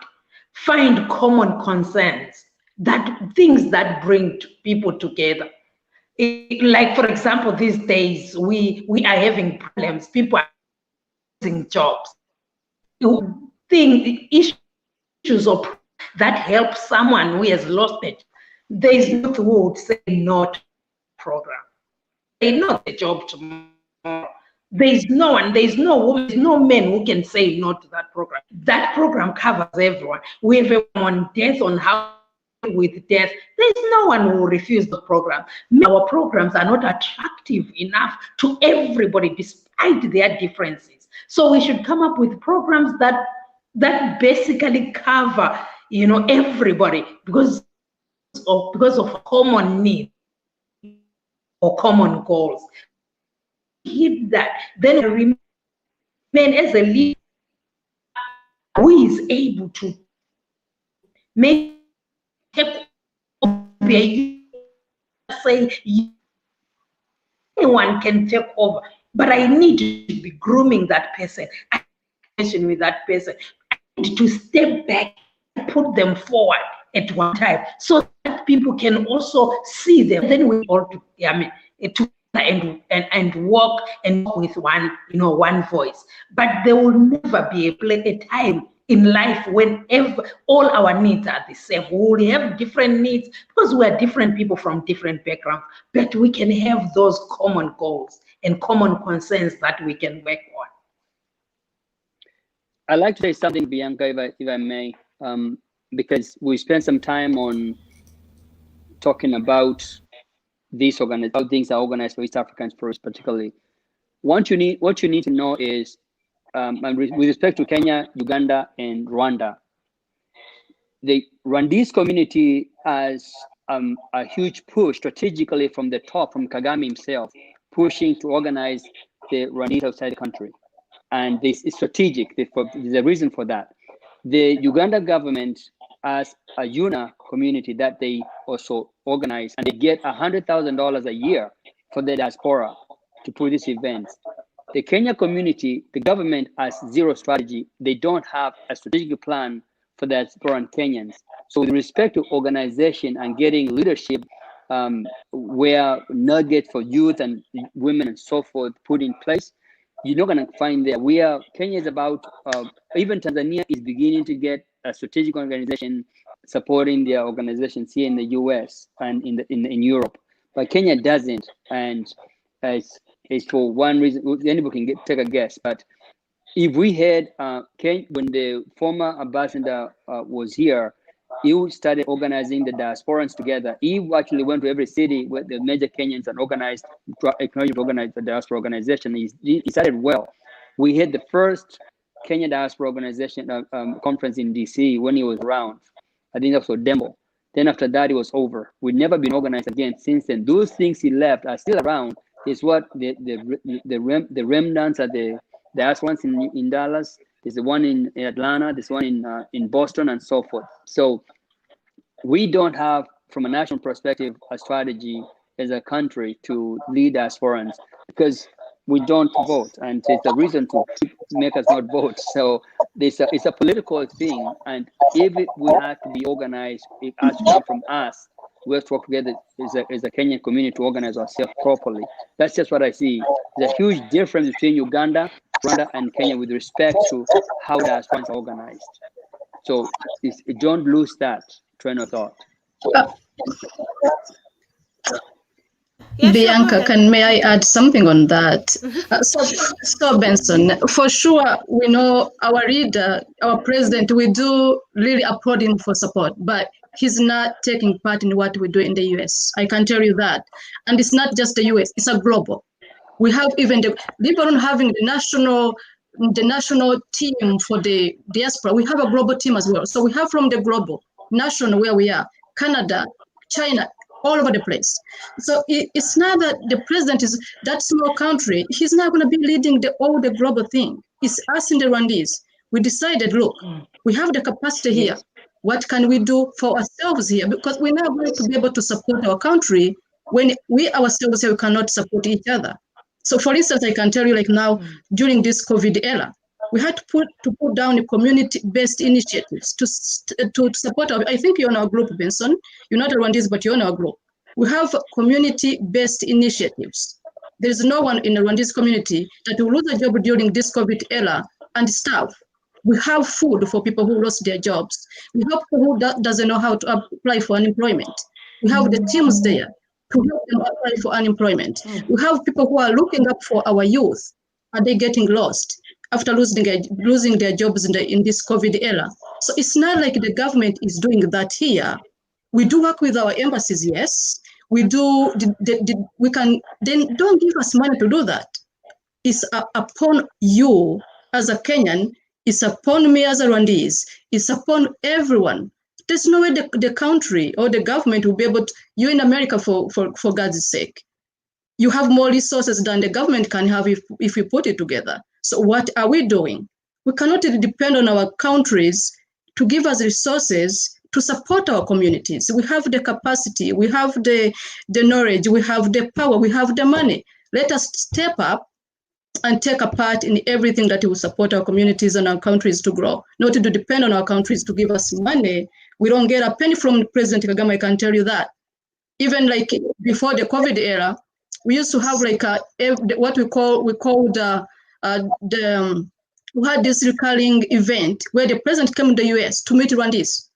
find common concerns, that things that bring people together. Like, for example, these days, we are having problems. People are losing jobs. Issues of that help someone who has lost it. There is no who would say no to the program. They not the job tomorrow. There is no one, there is no woman, there is no man who can say no to that program. That program covers everyone. We have on death, on how with death. There is no one who will refuse the program. Our programs are not attractive enough to everybody despite their differences. So we should come up with programs that basically cover, everybody because of common needs or common goals. Hit that, then remain as a leader who is able to take say anyone can take over, but I need to be grooming that person. With that person, I need to step back and put them forward at one time, so that people can also see them. Then we all, together and walk with one, one voice. But there will never be a time in life when all our needs are the same. We will have different needs because we are different people from different backgrounds, but we can have those common goals and common concerns that we can work on. I'd like to say something, Bianca, if I may, because we spent some time on talking about these how things are organized for East Africans first, particularly. What you need to know is, with respect to Kenya, Uganda, and Rwanda, the Rwandese community has a huge push strategically from the top, from Kagame himself, pushing to organize the Rwandese outside the country. And this is strategic. There's a reason for that. The Uganda government has a UNA community that they also organize, and they get $100,000 a year for the diaspora to put these events. The Kenya community, the government has zero strategy. They don't have a strategic plan for the diaspora and Kenyans. So with respect to organization and getting leadership, where nuggets for youth and women and so forth put in place, you're not going to find there. Kenya is about, even Tanzania is beginning to get a strategic organization supporting their organizations here in the US and in Europe, but Kenya doesn't. And it's for one reason. Anybody can take a guess. But if we had when the former ambassador was here, he started organizing the diasporans together. He actually went to every city where the major Kenyans and organized the diaspora organization. He started well. We had the first Kenya diaspora organization conference in DC when he was around. I think that was Dembo. Then after that, it was over. We've never been organized again since then. Those things he left are still around. Is what the remnants are the diasporans in Dallas. There's the one in Atlanta. There's one in Boston and so forth. So we don't have, from a national perspective, a strategy as a country to lead diasporans because we don't vote, and it's a reason to make us not vote. So it's a political thing, and if we have to be organized, it has to come from us. We have to work together as a Kenyan community to organize ourselves properly. That's just what I see. There's a huge difference between Uganda, Rwanda, and Kenya with respect to how diasporans are organized. So don't lose that train of thought. Yeah, Bianca, may I add something on that? So Benson, for sure, we know our leader, our president, we do really applaud him for support, but he's not taking part in what we do in the US. I can tell you that. And it's not just the US, it's a global. We have even Lebanon having the national team for the diaspora. We have a global team as well. So we have from the global, national where we are, Canada, China, all over the place. So it's not that the president is that small country. He's not going to be leading all the global thing. It's us in the Rwandese. We decided, look, we have the capacity here. What can we do for ourselves here? Because we're not going to be able to support our country when we ourselves here we cannot support each other. So for instance, I can tell you like now, during this COVID era, we had to put down community-based initiatives to support I think you're on our group, Benson. You're not around this, but you're on our group. We have community-based initiatives. There's no one in the Rwandese community that will lose a job during this COVID era and staff. We have food for people who lost their jobs. We have people who doesn't know how to apply for unemployment. We have the teams there to help them apply for unemployment. We have people who are looking up for our youth. Are they getting lost after losing their jobs in this COVID era? So it's not like the government is doing that here. We do work with our embassies, yes. We do. We can. Then don't give us money to do that. It's upon you as a Kenyan. It's upon me as a Rwandese. It's upon everyone. There's no way the country or the government will be able to. You in America, for God's sake, you have more resources than the government can have if we put it together. So what are we doing? We cannot depend on our countries to give us resources to support our communities. We have the capacity, we have the knowledge, we have the power, we have the money. Let us step up and take a part in everything that will support our communities and our countries to grow, not to depend on our countries to give us money We don't get a penny from President Kagame, I can tell you that. Even like before the COVID era, we used to have like what we had this recurring event where the president came to the US to meet Rwandese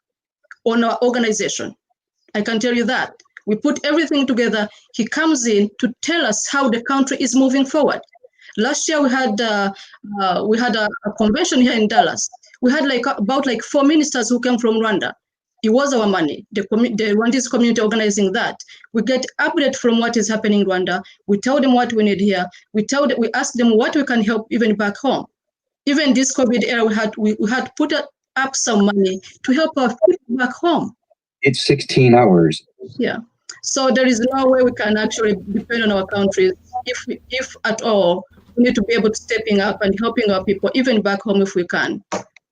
on our organization. I can tell you that. We put everything together. He comes in to tell us how the country is moving forward. Last year we had a convention here in Dallas. We had about 4 ministers who came from Rwanda. It was our money, the Rwandese community organizing that. We get update from what is happening in Rwanda. We tell them what we need here. We ask them what we can help even back home. Even this COVID era, we had put up some money to help our people back home. It's 16 hours. Yeah. So there is no way we can actually depend on our countries. If at all, we need to be able to stepping up and helping our people, even back home if we can.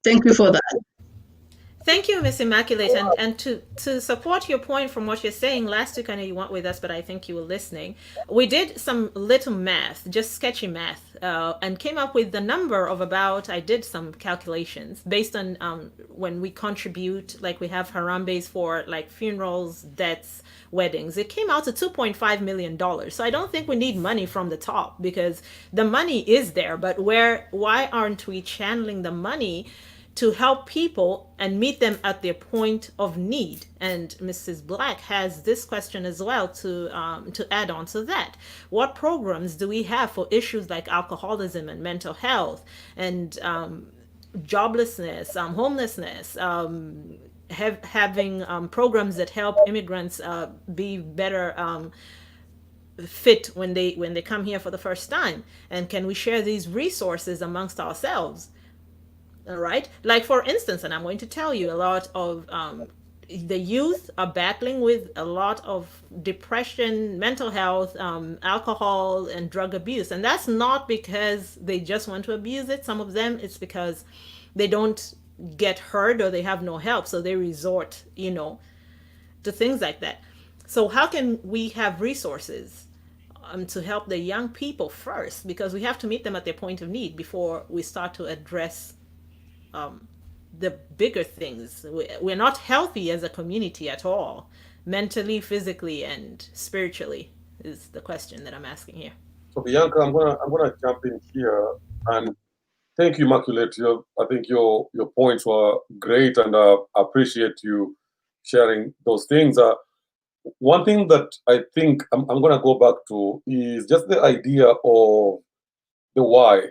Thank you for that. Thank you, Ms. Immaculate. And to support your point from what you're saying, last week I know you weren't with us, but I think you were listening. We did some little math, just sketchy math, and came up with the number of I did some calculations based on when we contribute, like we have Harambes for like funerals, deaths, weddings. It came out to $2.5 million. So I don't think we need money from the top because the money is there, but why aren't we channeling the money to help people and meet them at their point of need? And Mrs. Black has this question as well to add on to that. What programs do we have for issues like alcoholism and mental health and joblessness, homelessness, having programs that help immigrants be better fit when they come here for the first time? And can we share these resources amongst ourselves? All right. Like, for instance, and I'm going to tell you, a lot of the youth are battling with a lot of depression, mental health, alcohol, and drug abuse. And that's not because they just want to abuse it. Some of them, it's because they don't get heard or they have no help. So they resort, to things like that. So how can we have resources to help the young people first? Because we have to meet them at their point of need before we start to address the bigger things. We're not healthy as a community at all, mentally, physically, and spiritually is the question that I'm asking here. So Bianca, I'm gonna jump in here and thank you, Immaculate. I think your points were great, and I appreciate you sharing those things. One thing that I think I'm gonna go back to is just the idea of the why.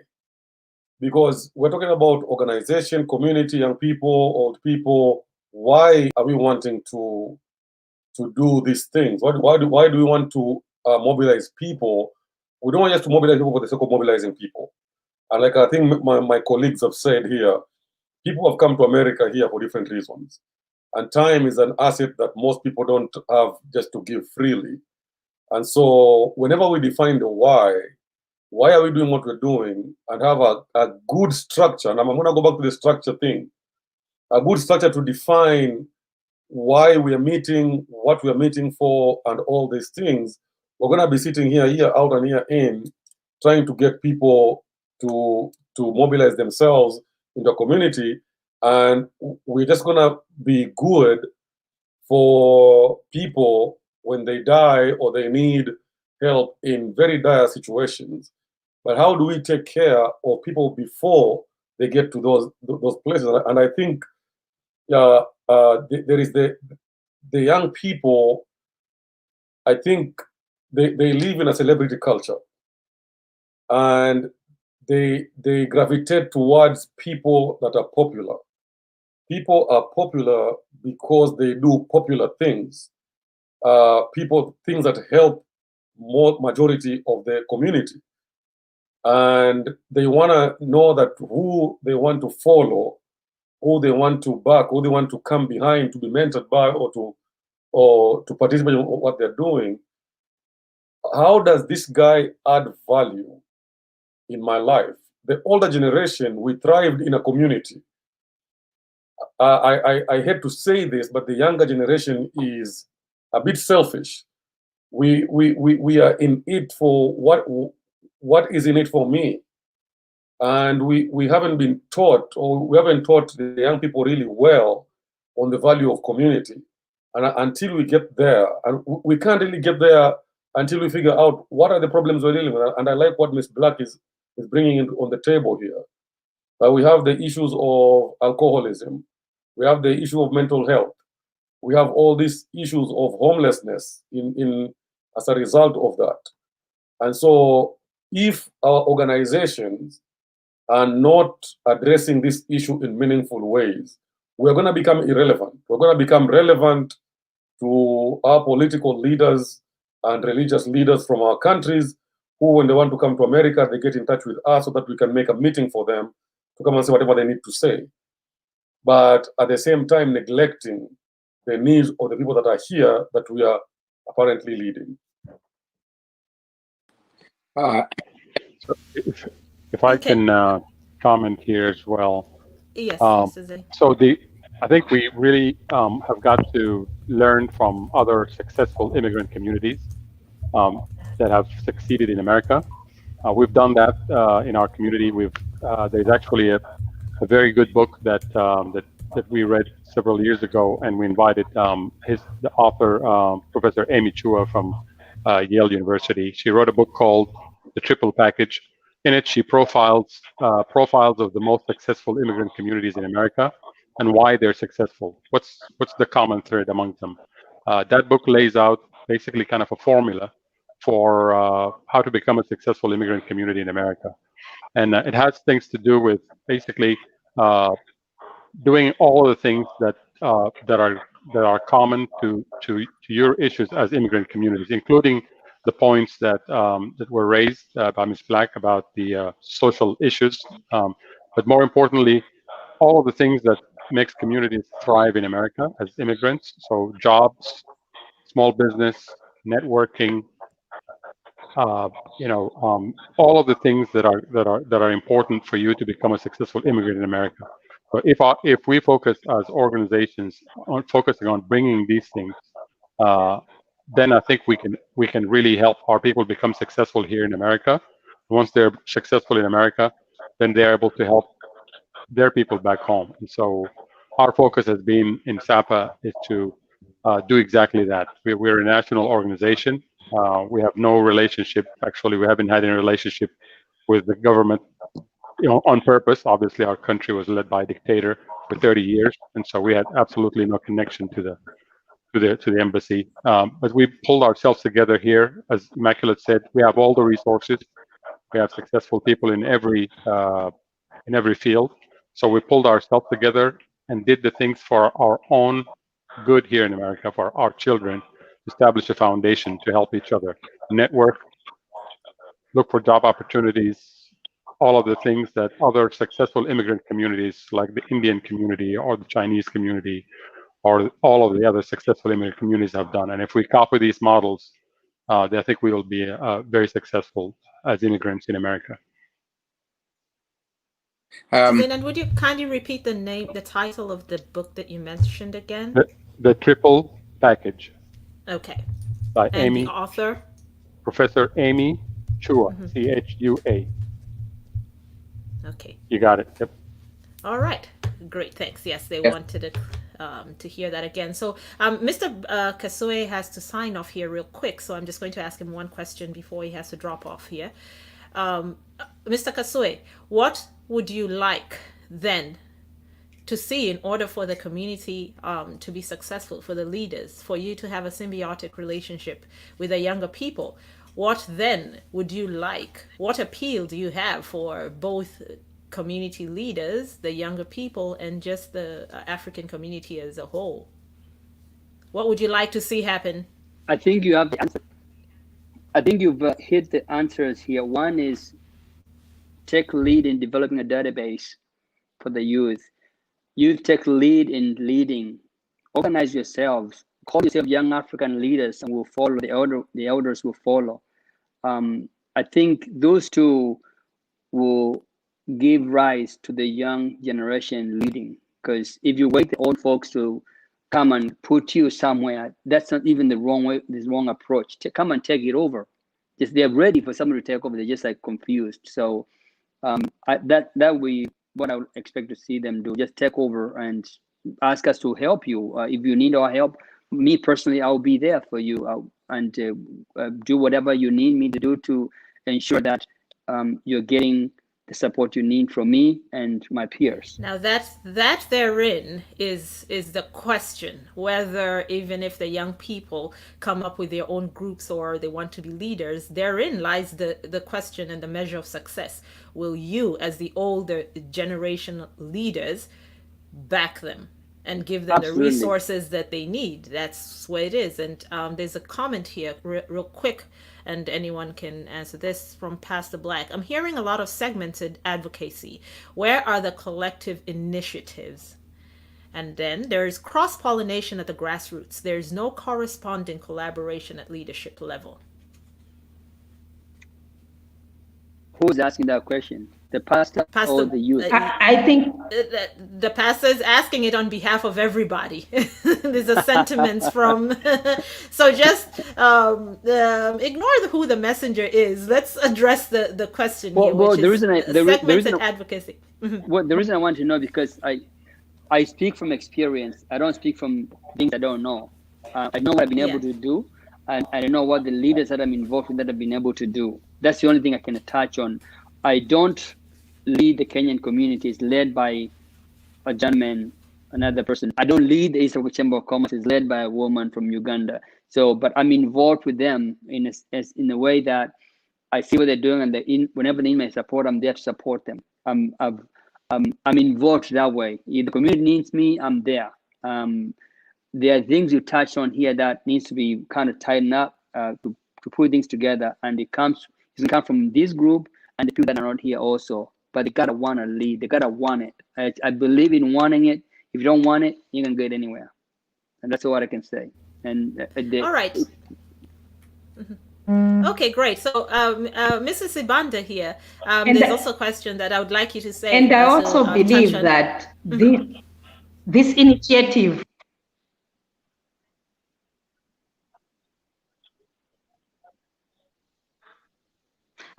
Because we're talking about organization, community, young people, old people. Why are we wanting to do these things? Why do we want to mobilize people? We don't want just to mobilize people for the sake of mobilizing people. And like I think my colleagues have said here, people have come to America here for different reasons. And time is an asset that most people don't have just to give freely. And so whenever we define the why are we doing what we're doing, and have a good structure, and I'm going to go back to the structure thing, a good structure to define why we are meeting, what we are meeting for, and all these things, we're going to be sitting here, year out and year in, trying to get people to mobilize themselves in the community, and we're just going to be good for people when they die or they need help in very dire situations. But how do we take care of people before they get to those places? And I think there is the young people. I think they live in a celebrity culture, and they gravitate towards people that are popular. People are popular because they do popular things. Things that help majority of the community. And they want to know that who they want to follow, who they want to back, who they want to come behind to be mentored by or to participate in what they're doing. How does this guy add value in my life? The older generation, we thrived in a community. I hate to say this, but the younger generation is a bit selfish. We are in it for what is in it for me, and we haven't been taught, or we haven't taught the young people really well on the value of community. And until we get there, and we can't really get there until we figure out what are the problems we're dealing with. And I like what Ms. Black is bringing on the table here. We have the issues of alcoholism. We have the issue of mental health. We have all these issues of homelessness as a result of that. And so if our organizations are not addressing this issue in meaningful ways, we're going to become irrelevant. We're going to become relevant to our political leaders and religious leaders from our countries who, when they want to come to America, they get in touch with us so that we can make a meeting for them to come and say whatever they need to say. But at the same time, neglecting the needs of the people that are here that we are apparently leading. So if I can comment here as well. Yes, so I think we really have got to learn from other successful immigrant communities that have succeeded in America. We've done that in our community. There's actually a very good book that we read several years ago, and we invited the author, Professor Amy Chua from Yale University. She wrote a book called The Triple Package. In it, she profiles of the most successful immigrant communities in America and why they're successful. What's the common thread among them? That book lays out basically kind of a formula for how to become a successful immigrant community in America. And it has things to do with basically doing all of the things that are common to your issues as immigrant communities, including the points that were raised by Ms. Black about the social issues, but more importantly, all of the things that makes communities thrive in America as immigrants. So jobs, small business, networking, all of the things that are important for you to become a successful immigrant in America. So if we focus as organizations on focusing on bringing these things, then I think we can really help our people become successful here in America. Once they're successful in America, then they're able to help their people back home. And so our focus has been in SAPA is to do exactly that. We're a national organization. We have no relationship. Actually, we haven't had any relationship with the government, on purpose. Obviously, our country was led by a dictator for 30 years, and so we had absolutely no connection to the embassy. But we pulled ourselves together here. As Immaculate said, we have all the resources. We have successful people in every field. So we pulled ourselves together and did the things for our own good here in America, for our children, establish a foundation to help each other, network, look for job opportunities, all of the things that other successful immigrant communities like the Indian community or the Chinese community or all of the other successful immigrant communities have done. And if we copy these models, then I think we will be very successful as immigrants in America. Zenan, would you kindly repeat the title of the book that you mentioned again? The Triple Package. Okay. By and Amy. The author? Professor Amy Chua, Chua. Okay. You got it. Yep. All right. Great. Thanks. Yes, they wanted to hear that again. So Mr. Kasue has to sign off here real quick. So I'm just going to ask him one question before he has to drop off here. Mr. Kasue, what would you like then to see in order for the community to be successful, for the leaders, for you to have a symbiotic relationship with the younger people? What then would you like? What appeal do you have for both community leaders, the younger people, and just the African community as a whole? What would you like to see happen? I think you have the answer. I think you've hit the answers here. One is take lead in developing a database for the youth. Youth take lead in leading. Organize yourselves. Call yourself young African leaders, and we'll follow. The elders will follow. I think those two will give rise to the young generation leading. Because if you wait the old folks to come and put you somewhere, that's not even the wrong way. This wrong approach. To come and take it over. Just they're ready for somebody to take over. They're just like confused. So that will be what I would expect to see them do. Just take over and ask us to help you. If you need our help, me personally, I'll be there for you and do whatever you need me to do to ensure that you're getting the support you need from me and my peers. Now that therein is the question, whether even if the young people come up with their own groups or they want to be leaders, therein lies the question and the measure of success. Will you, as the older generation leaders, back them and give them Absolutely. the resources that they need? That's what it is. And there's a comment here real quick, and anyone can answer this, from Pastor Black. I'm hearing a lot of segmented advocacy. Where are the collective initiatives? And then there's cross-pollination at the grassroots. There's no corresponding collaboration at leadership level. Who's asking that question? The pastor or the youth? I think the pastor is asking it on behalf of everybody. There's a sentiment from so just ignore who the messenger is. Let's address the question here, which is segmented advocacy. Well, the reason I want to know, because I speak from experience. I don't speak from things I don't know. I know what I've been able to do, and I know what the leaders that I'm involved with that have been able to do. That's the only thing I can touch on. I don't lead the Kenyan community. It's led by a gentleman, another person. I don't lead the East African Chamber of Commerce. It's led by a woman from Uganda. So, but I'm involved with them in a way that I see what they're doing, and whenever they need my support, I'm there to support them. I'm involved that way. If the community needs me, I'm there. There are things you touched on here that needs to be kind of tightened up to put things together, and it can come from this group and the people that are not here also. But they gotta want to lead. They gotta want it. I believe in wanting it. If you don't want it, you can get anywhere, and that's all I can say. And all right. Okay, great. So, Mrs. Sibanda here, there's also a question that I would like you to say. And I also believe that this initiative.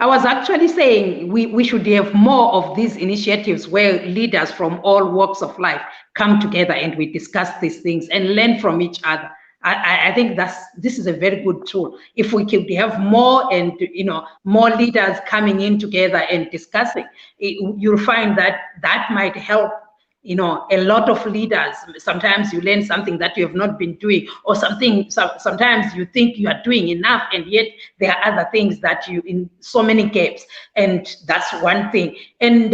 I was actually saying we should have more of these initiatives where leaders from all walks of life come together and we discuss these things and learn from each other. I think this is a very good tool. If we could have more and more leaders coming in together and discussing, you'll find that might help. A lot of leaders, sometimes you learn something that you have not been doing, or sometimes you think you are doing enough, and yet there are other things that you in so many gaps. And that's one thing. And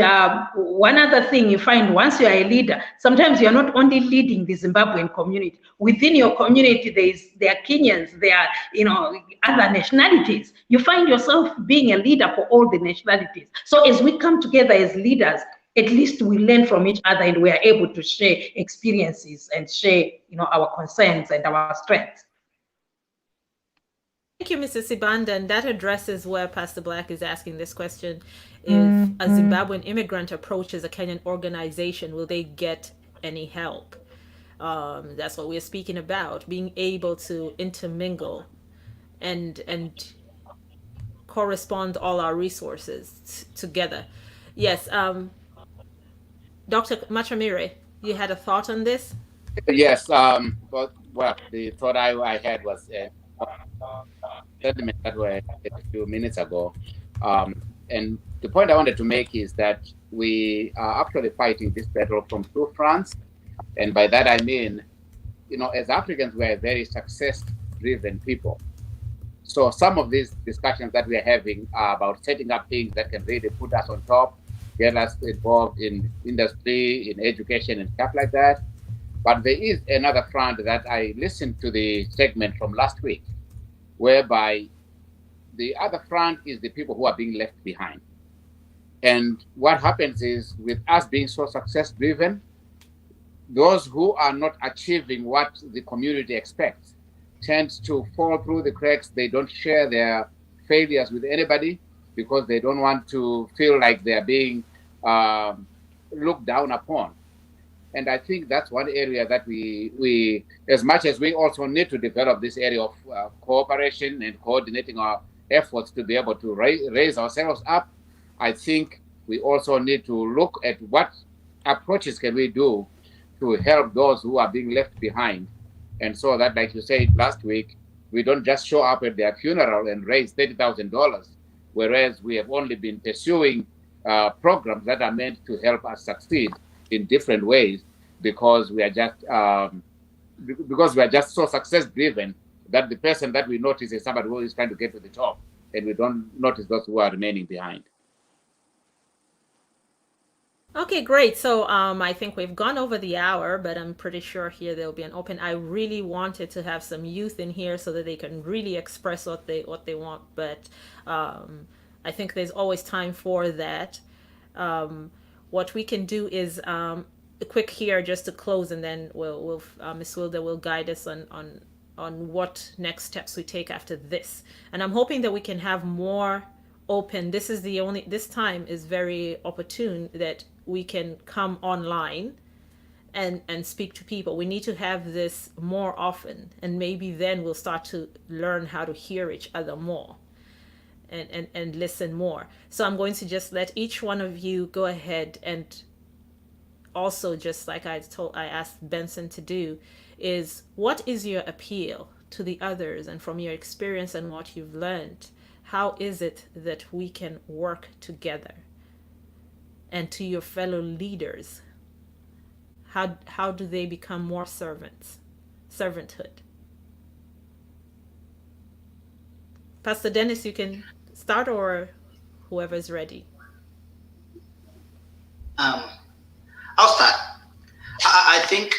one other thing you find, once you are a leader, sometimes you're not only leading the Zimbabwean community. Within your community, there are Kenyans, there are other nationalities. You find yourself being a leader for all the nationalities. So as we come together as leaders, at least we learn from each other and we are able to share experiences and share, our concerns and our strengths. Thank you, Mrs. Sibanda. And that addresses where Pastor Black is asking this question. If a Zimbabwean immigrant approaches a Kenyan organization, will they get any help? That's what we're speaking about, being able to intermingle and correspond all our resources together. Yes, Dr. Machamire, you had a thought on this? Yes. Well, the thought I had was statement that were a few minutes ago, and the point I wanted to make is that we are actually fighting this battle from two fronts, and by that I mean, as Africans, we are a very success-driven people. So some of these discussions that we are having are about setting up things that can really put us on top, get us involved in industry, in education and stuff like that. But there is another front that I listened to the segment from last week, whereby the other front is the people who are being left behind. And what happens is, with us being so success-driven, those who are not achieving what the community expects tend to fall through the cracks. They don't share their failures with anybody, because they don't want to feel like they're being looked down upon. And I think that's one area that we as much as we also need to develop this area of cooperation and coordinating our efforts to be able to raise ourselves up, I think we also need to look at what approaches can we do to help those who are being left behind. And so that, like you said last week, we don't just show up at their funeral and raise $30,000, whereas we have only been pursuing programs that are meant to help us succeed in different ways, because we are just so success driven that the person that we notice is somebody who is trying to get to the top, and we don't notice those who are remaining behind. Okay, great. So I think we've gone over the hour, but I'm pretty sure here there'll be an open. I really wanted to have some youth in here so that they can really express what they want, but I think there's always time for that. What we can do is quick here just to close, and then we'll Miss Wilda will guide us on what next steps we take after this. And I'm hoping that we can have more open. This time is very opportune that we can come online and speak to people. We need to have this more often, and maybe then we'll start to learn how to hear each other more and listen more. So I'm going to just let each one of you go ahead, and also, just like I asked Benson to do, is what is your appeal to the others, and from your experience and what you've learned, how is it that we can work together? And to your fellow leaders, how do they become more servanthood? Pastor Dennis, you can start, or whoever's ready. I'll start. I think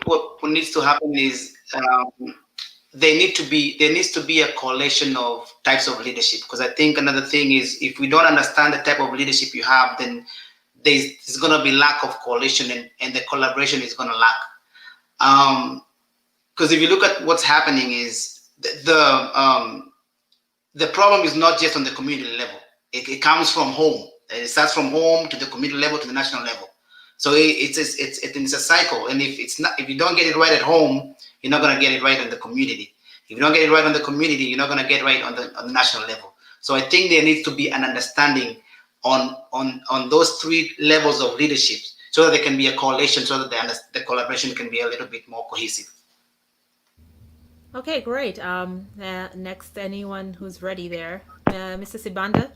what needs to happen is there needs to be a coalition of types of leadership, because I think another thing is, if we don't understand the type of leadership you have, then there's going to be lack of coalition, and the collaboration is going to lack. Because if you look at what's happening, is the problem is not just on the community level. It comes from home. It starts from home to the community level to the national level. So it's a cycle, and if you don't get it right at home, you're not going to get it right in the community. If you don't get it right on the community, you're not going to get right on the national level. So I think there needs to be an understanding on those three levels of leadership, so that there can be a coalition, so that the collaboration can be a little bit more cohesive. Okay, great. Next, anyone who's ready there, Mr. Sibanda.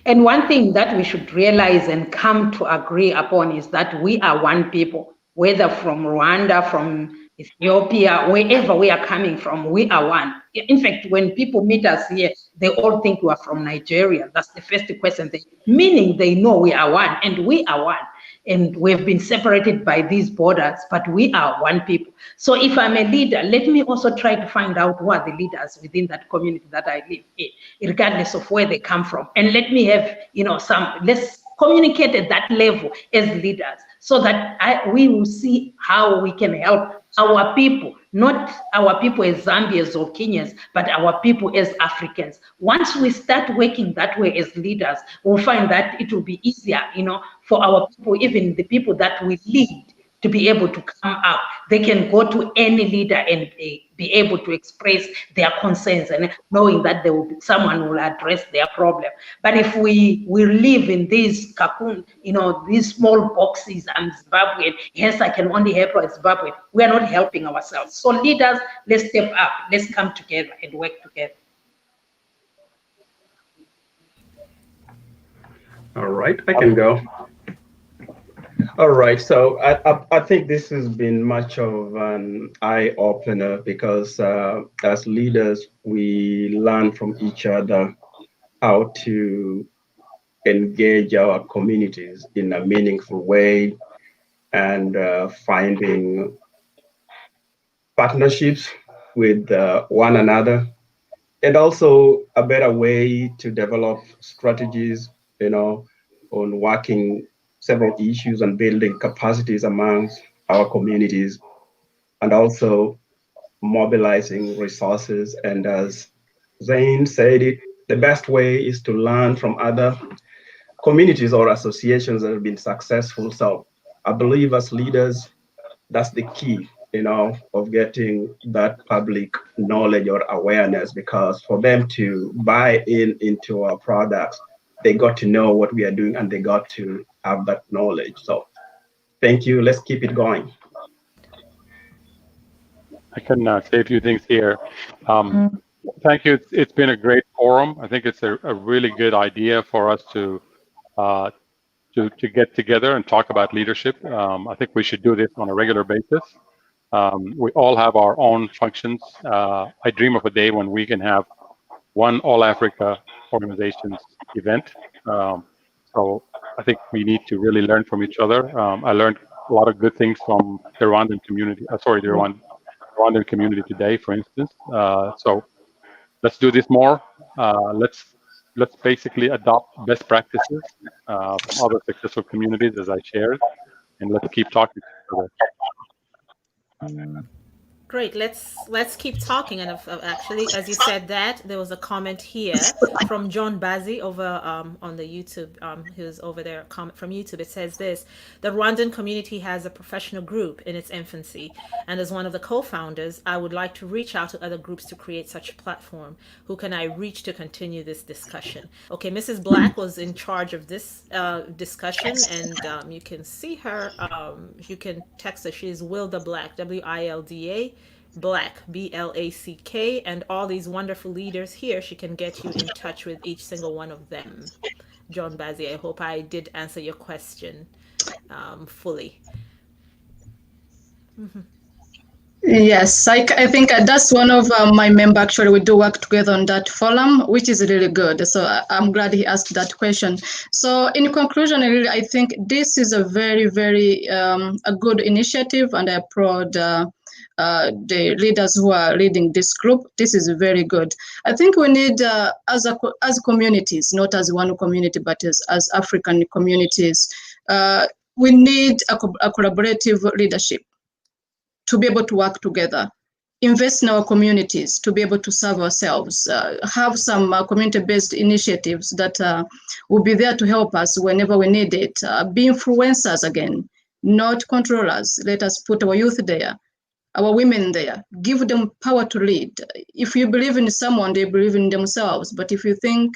And one thing that we should realize and come to agree upon is that we are one people, whether from Rwanda, from Ethiopia, wherever we are coming from, we are one. In fact, when people meet us here, they all think we are from Nigeria. That's the first question, meaning they know we are one, and we are one. And we've been separated by these borders, but we are one people. So if I'm a leader, let me also try to find out who are the leaders within that community that I live in, regardless of where they come from. And let me have, let's communicate at that level as leaders, so that we will see how we can help our people, not our people as Zambians or Kenyans, but our people as Africans. Once we start working that way as leaders, we'll find that it will be easier, for our people, even the people that we lead, to be able to come up. They can go to any leader and be able to express their concerns, and knowing that there will be someone who will address their problem. But if we live in these cocoon, these small boxes, I'm Zimbabwean, hence I can only help a Zimbabwean, we are not helping ourselves. So leaders, let's step up, let's come together and work together. All right, I can go. All right, so I think this has been much of an eye-opener, because as leaders, we learn from each other how to engage our communities in a meaningful way, and finding partnerships with one another, and also a better way to develop strategies, on working several issues and building capacities amongst our communities, and also mobilizing resources. And as Zane said it, the best way is to learn from other communities or associations that have been successful. So I believe as leaders, that's the key, of getting that public knowledge or awareness, because for them to buy into our products, they got to know what we are doing, and they got to have that knowledge. So Thank you. Let's keep it going. I can say a few things here. Thank you. It's been a great forum. I think it's a really good idea for us uh, to get together and talk about leadership. I think we should do this on a regular basis. We all have our own functions. I dream of a day when we can have one All Africa organizations event. So I think we need to really learn from each other. I learned a lot of good things from the Rwandan community. The Rwandan community today, for instance. So let's do this more. Let's basically adopt best practices from other successful communities, as I shared, and let's keep talking to each other. Great. Let's keep talking. And actually, as you said that, there was a comment here from John Bazi over on the YouTube. Who's over there? Comment from YouTube. It says this: the Rwandan community has a professional group in its infancy, and as one of the co-founders, I would like to reach out to other groups to create such a platform. Who can I reach to continue this discussion? Okay, Mrs. Black was in charge of this discussion, and you can see her. You can text her. She's Wilda Black, Wilda Black, Black, and all these wonderful leaders here. She can get you in touch with each single one of them. John Bazi, I hope I did answer your question fully. Yes, I think that's one of my members. Actually, we do work together on that forum, which is really good. So I'm glad he asked that question. So in conclusion, I think this is a very, very a good initiative, and I applaud the leaders who are leading this group. This is very good. I think we need, as communities, not as one community, but as African communities, we need a collaborative leadership to be able to work together, invest in our communities to be able to serve ourselves, have some community-based initiatives that will be there to help us whenever we need it, be influencers again, not controllers. Let us put our youth there, our women there, give them power to lead. If you believe in someone, they believe in themselves. But if you think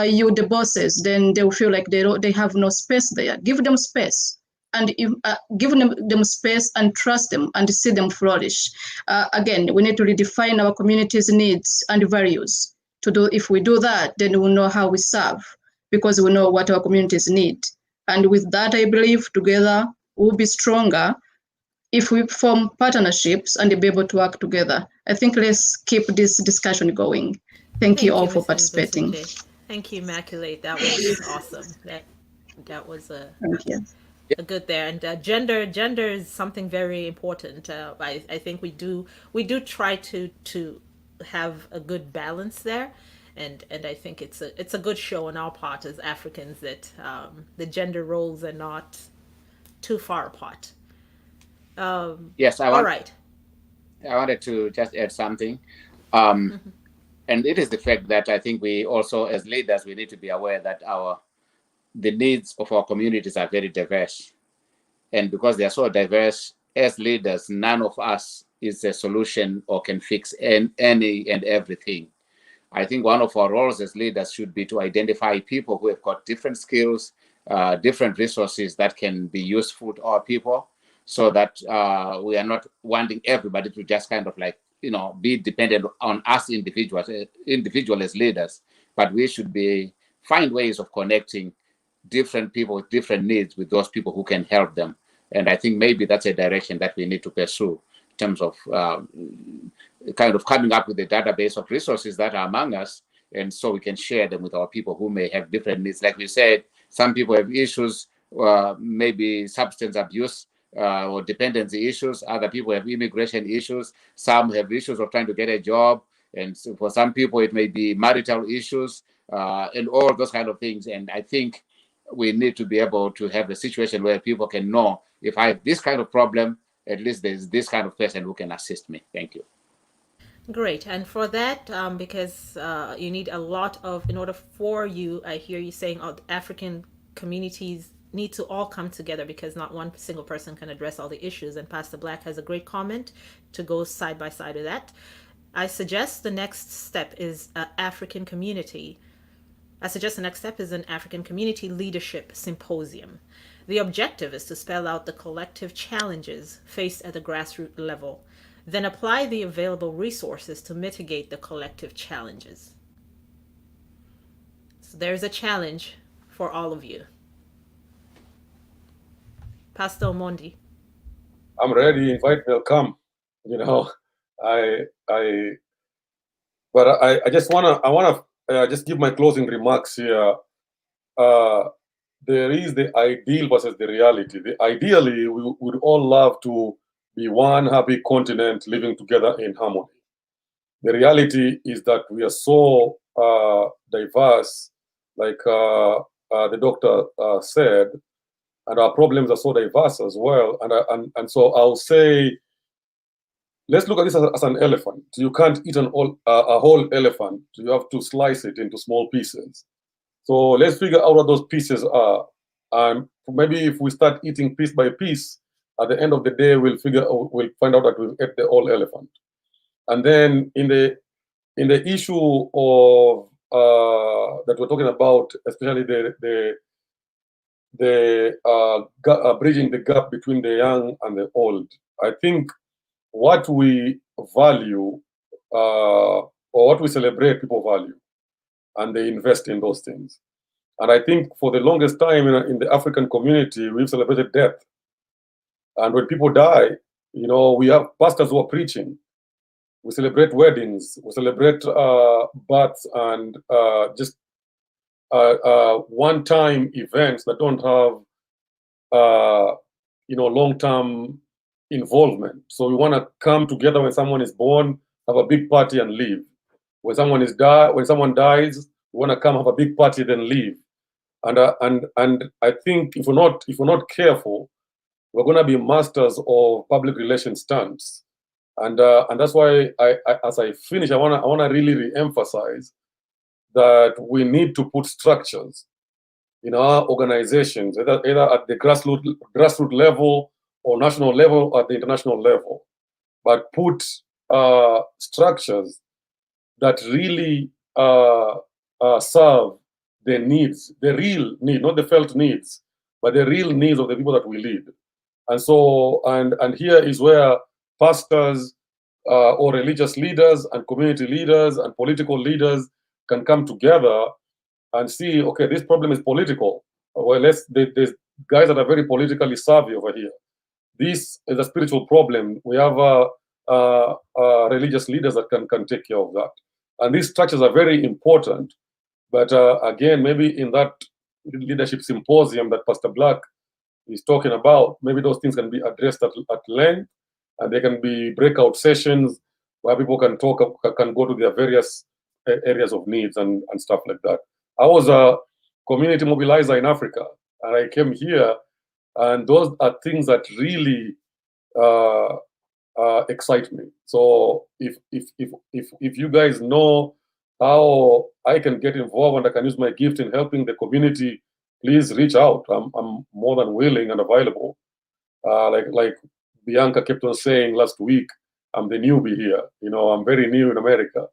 you're the bosses, then they will feel like they have no space there. Give them space. And give them space and trust them and see them flourish. Again, we need to redefine our community's needs and values. If we do that, then we'll know how we serve, because we know what our communities need. And with that, I believe together we'll be stronger if we form partnerships and be able to work together. I think let's keep this discussion going. Thank you all for Mrs. participating. Busingye. Thank you, Immaculate. That was awesome. That was Thank you. a good there. And gender is something very important. I think we do try to have a good balance there. And I think it's a good show on our part as Africans that the gender roles are not too far apart. Yes, all right. I wanted to just add something. And it is the fact that I think we also, as leaders, we need to be aware that the needs of our communities are very diverse. And because they are so diverse, as leaders, none of us is a solution or can fix any and everything. I think one of our roles as leaders should be to identify people who have got different skills, different resources that can be useful to our people, so that we are not wanting everybody to just kind of like, be dependent on us individuals as leaders, but we should find ways of connecting different people with different needs with those people who can help them. And I think maybe that's a direction that we need to pursue in terms of kind of coming up with a database of resources that are among us, and so we can share them with our people who may have different needs. Like we said, some people have issues, maybe substance abuse, or dependency issues. Other people have immigration issues. Some have issues of trying to get a job. And so for some people, it may be marital issues, and all those kind of things. And I think we need to be able to have a situation where people can know, if I have this kind of problem, at least there's this kind of person who can assist me. Thank you. Great. And for that, because you need a lot of, in order for you, I hear you saying African communities need to all come together, because not one single person can address all the issues. And Pastor Black has a great comment to go side by side with that. I suggest the next step is an African community leadership symposium. The objective is to spell out the collective challenges faced at the grassroots level, then apply the available resources to mitigate the collective challenges. So there's a challenge for all of you. Pastor Omondi. I'm ready. Invite me, I'll come. You know, I just wanna just give my closing remarks here. There is the ideal versus the reality. Ideally, we would all love to be one happy continent living together in harmony. The reality is that we are so diverse, like the doctor said, and our problems are so diverse as well. And so I'll say, let's look at this as an elephant. You can't eat a whole elephant. You have to slice it into small pieces. So let's figure out what those pieces are. And maybe if we start eating piece by piece, at the end of the day, we'll find out that we've ate the whole elephant. And then in the issue of that we're talking about, especially bridging the gap between the young and the old, I think what we value or what we celebrate, people value, and they invest in those things. And I think for the longest time in the African community, we've celebrated death. And when people die, you know, we have pastors who are preaching. We celebrate weddings. We celebrate births and just one-time events that don't have, you know, long-term involvement. So we want to come together when someone is born, have a big party and leave. When someone dies, we want to come have a big party then leave. And I think if we're not careful, we're going to be masters of public relations stunts. And that's why as I finish, I want to really re-emphasize that we need to put structures in our organizations, either at the grassroots level or national level or at the international level, but put structures that really serve the needs, the real need, not the felt needs, but the real needs of the people that we lead. And so, and here is where pastors or religious leaders and community leaders and political leaders can come together and see, okay, this problem is political. Well, there's guys that are very politically savvy over here. This is a spiritual problem. We have religious leaders that can take care of that. And these structures are very important. But again, maybe in that leadership symposium that Pastor Black is talking about, maybe those things can be addressed at length, and there can be breakout sessions where people can talk, can go to their various areas of needs and stuff like that. I was a community mobilizer in Africa, and I came here, and those are things that really excite me. So if you guys know how I can get involved and I can use my gift in helping the community, please reach out. I'm more than willing and available. Like Bianca kept on saying last week, I'm the newbie here. You know, I'm very new in America,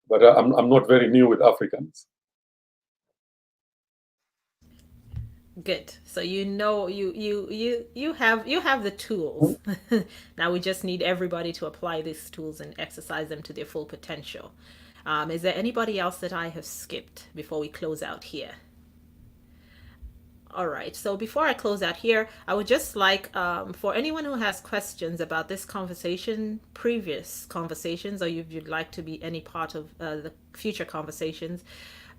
but I'm not very new with Africans. Good. So you know you have the tools. Now we just need everybody to apply these tools and exercise them to their full potential. Is there anybody else that I have skipped before we close out here? All right. So before I close out here, I would just like for anyone who has questions about this conversation, previous conversations, or you'd like to be any part of the future conversations,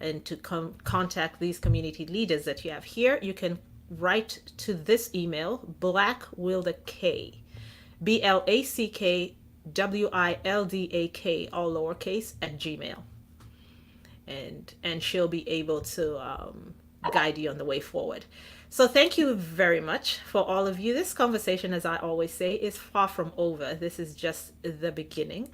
and to contact these community leaders that you have here, you can write to this email, Black Wilda K, BLACKWILDAK, all lowercase, at Gmail. And she'll be able to guide you on the way forward. So thank you very much for all of you. This conversation, as I always say, is far from over. This is just the beginning.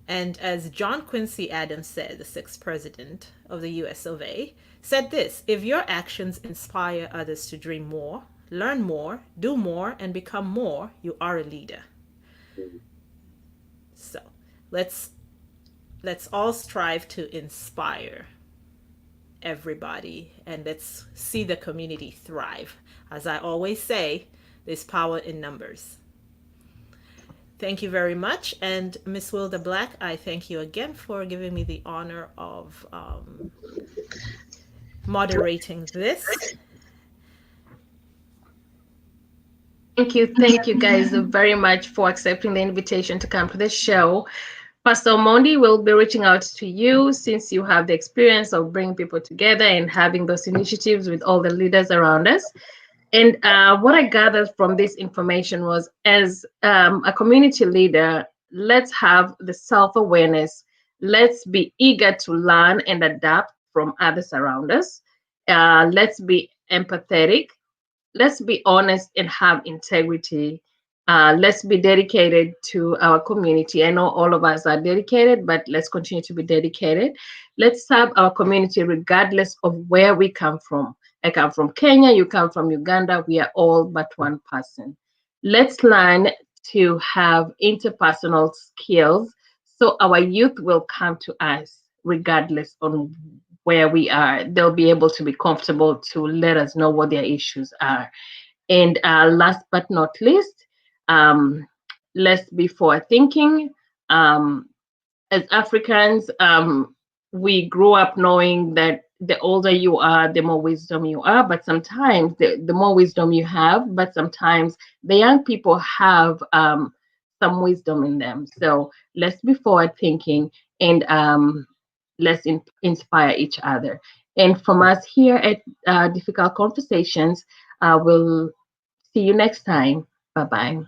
And as John Quincy Adams said, the 6th president of the US of A, said this: if your actions inspire others to dream more, learn more, do more, and become more, you are a leader. So let's all strive to inspire everybody, and let's see the community thrive. As I always say, there's power in numbers. Thank you very much. And Miss Wilda Black, I thank you again for giving me the honor of moderating this. Thank you guys very much for accepting the invitation to come to the show. Pastor Omondi will be reaching out to you since you have the experience of bringing people together and having those initiatives with all the leaders around us. And what I gathered from this information was, as a community leader, let's have the self-awareness. Let's be eager to learn and adapt from others around us. Let's be empathetic. Let's be honest and have integrity. Let's be dedicated to our community. I know all of us are dedicated, but let's continue to be dedicated. Let's serve our community regardless of where we come from. I come from Kenya, you come from Uganda, we are all but one person. Let's learn to have interpersonal skills so our youth will come to us regardless on where we are. They'll be able to be comfortable to let us know what their issues are. And last but not least, let's be forward thinking. As Africans, we grew up knowing that the older you are, the more wisdom you are, but sometimes the more wisdom you have, but sometimes the young people have some wisdom in them. So let's be forward thinking, and let's inspire each other. And from us here at Difficult Conversations, we'll see you next time. Bye-bye.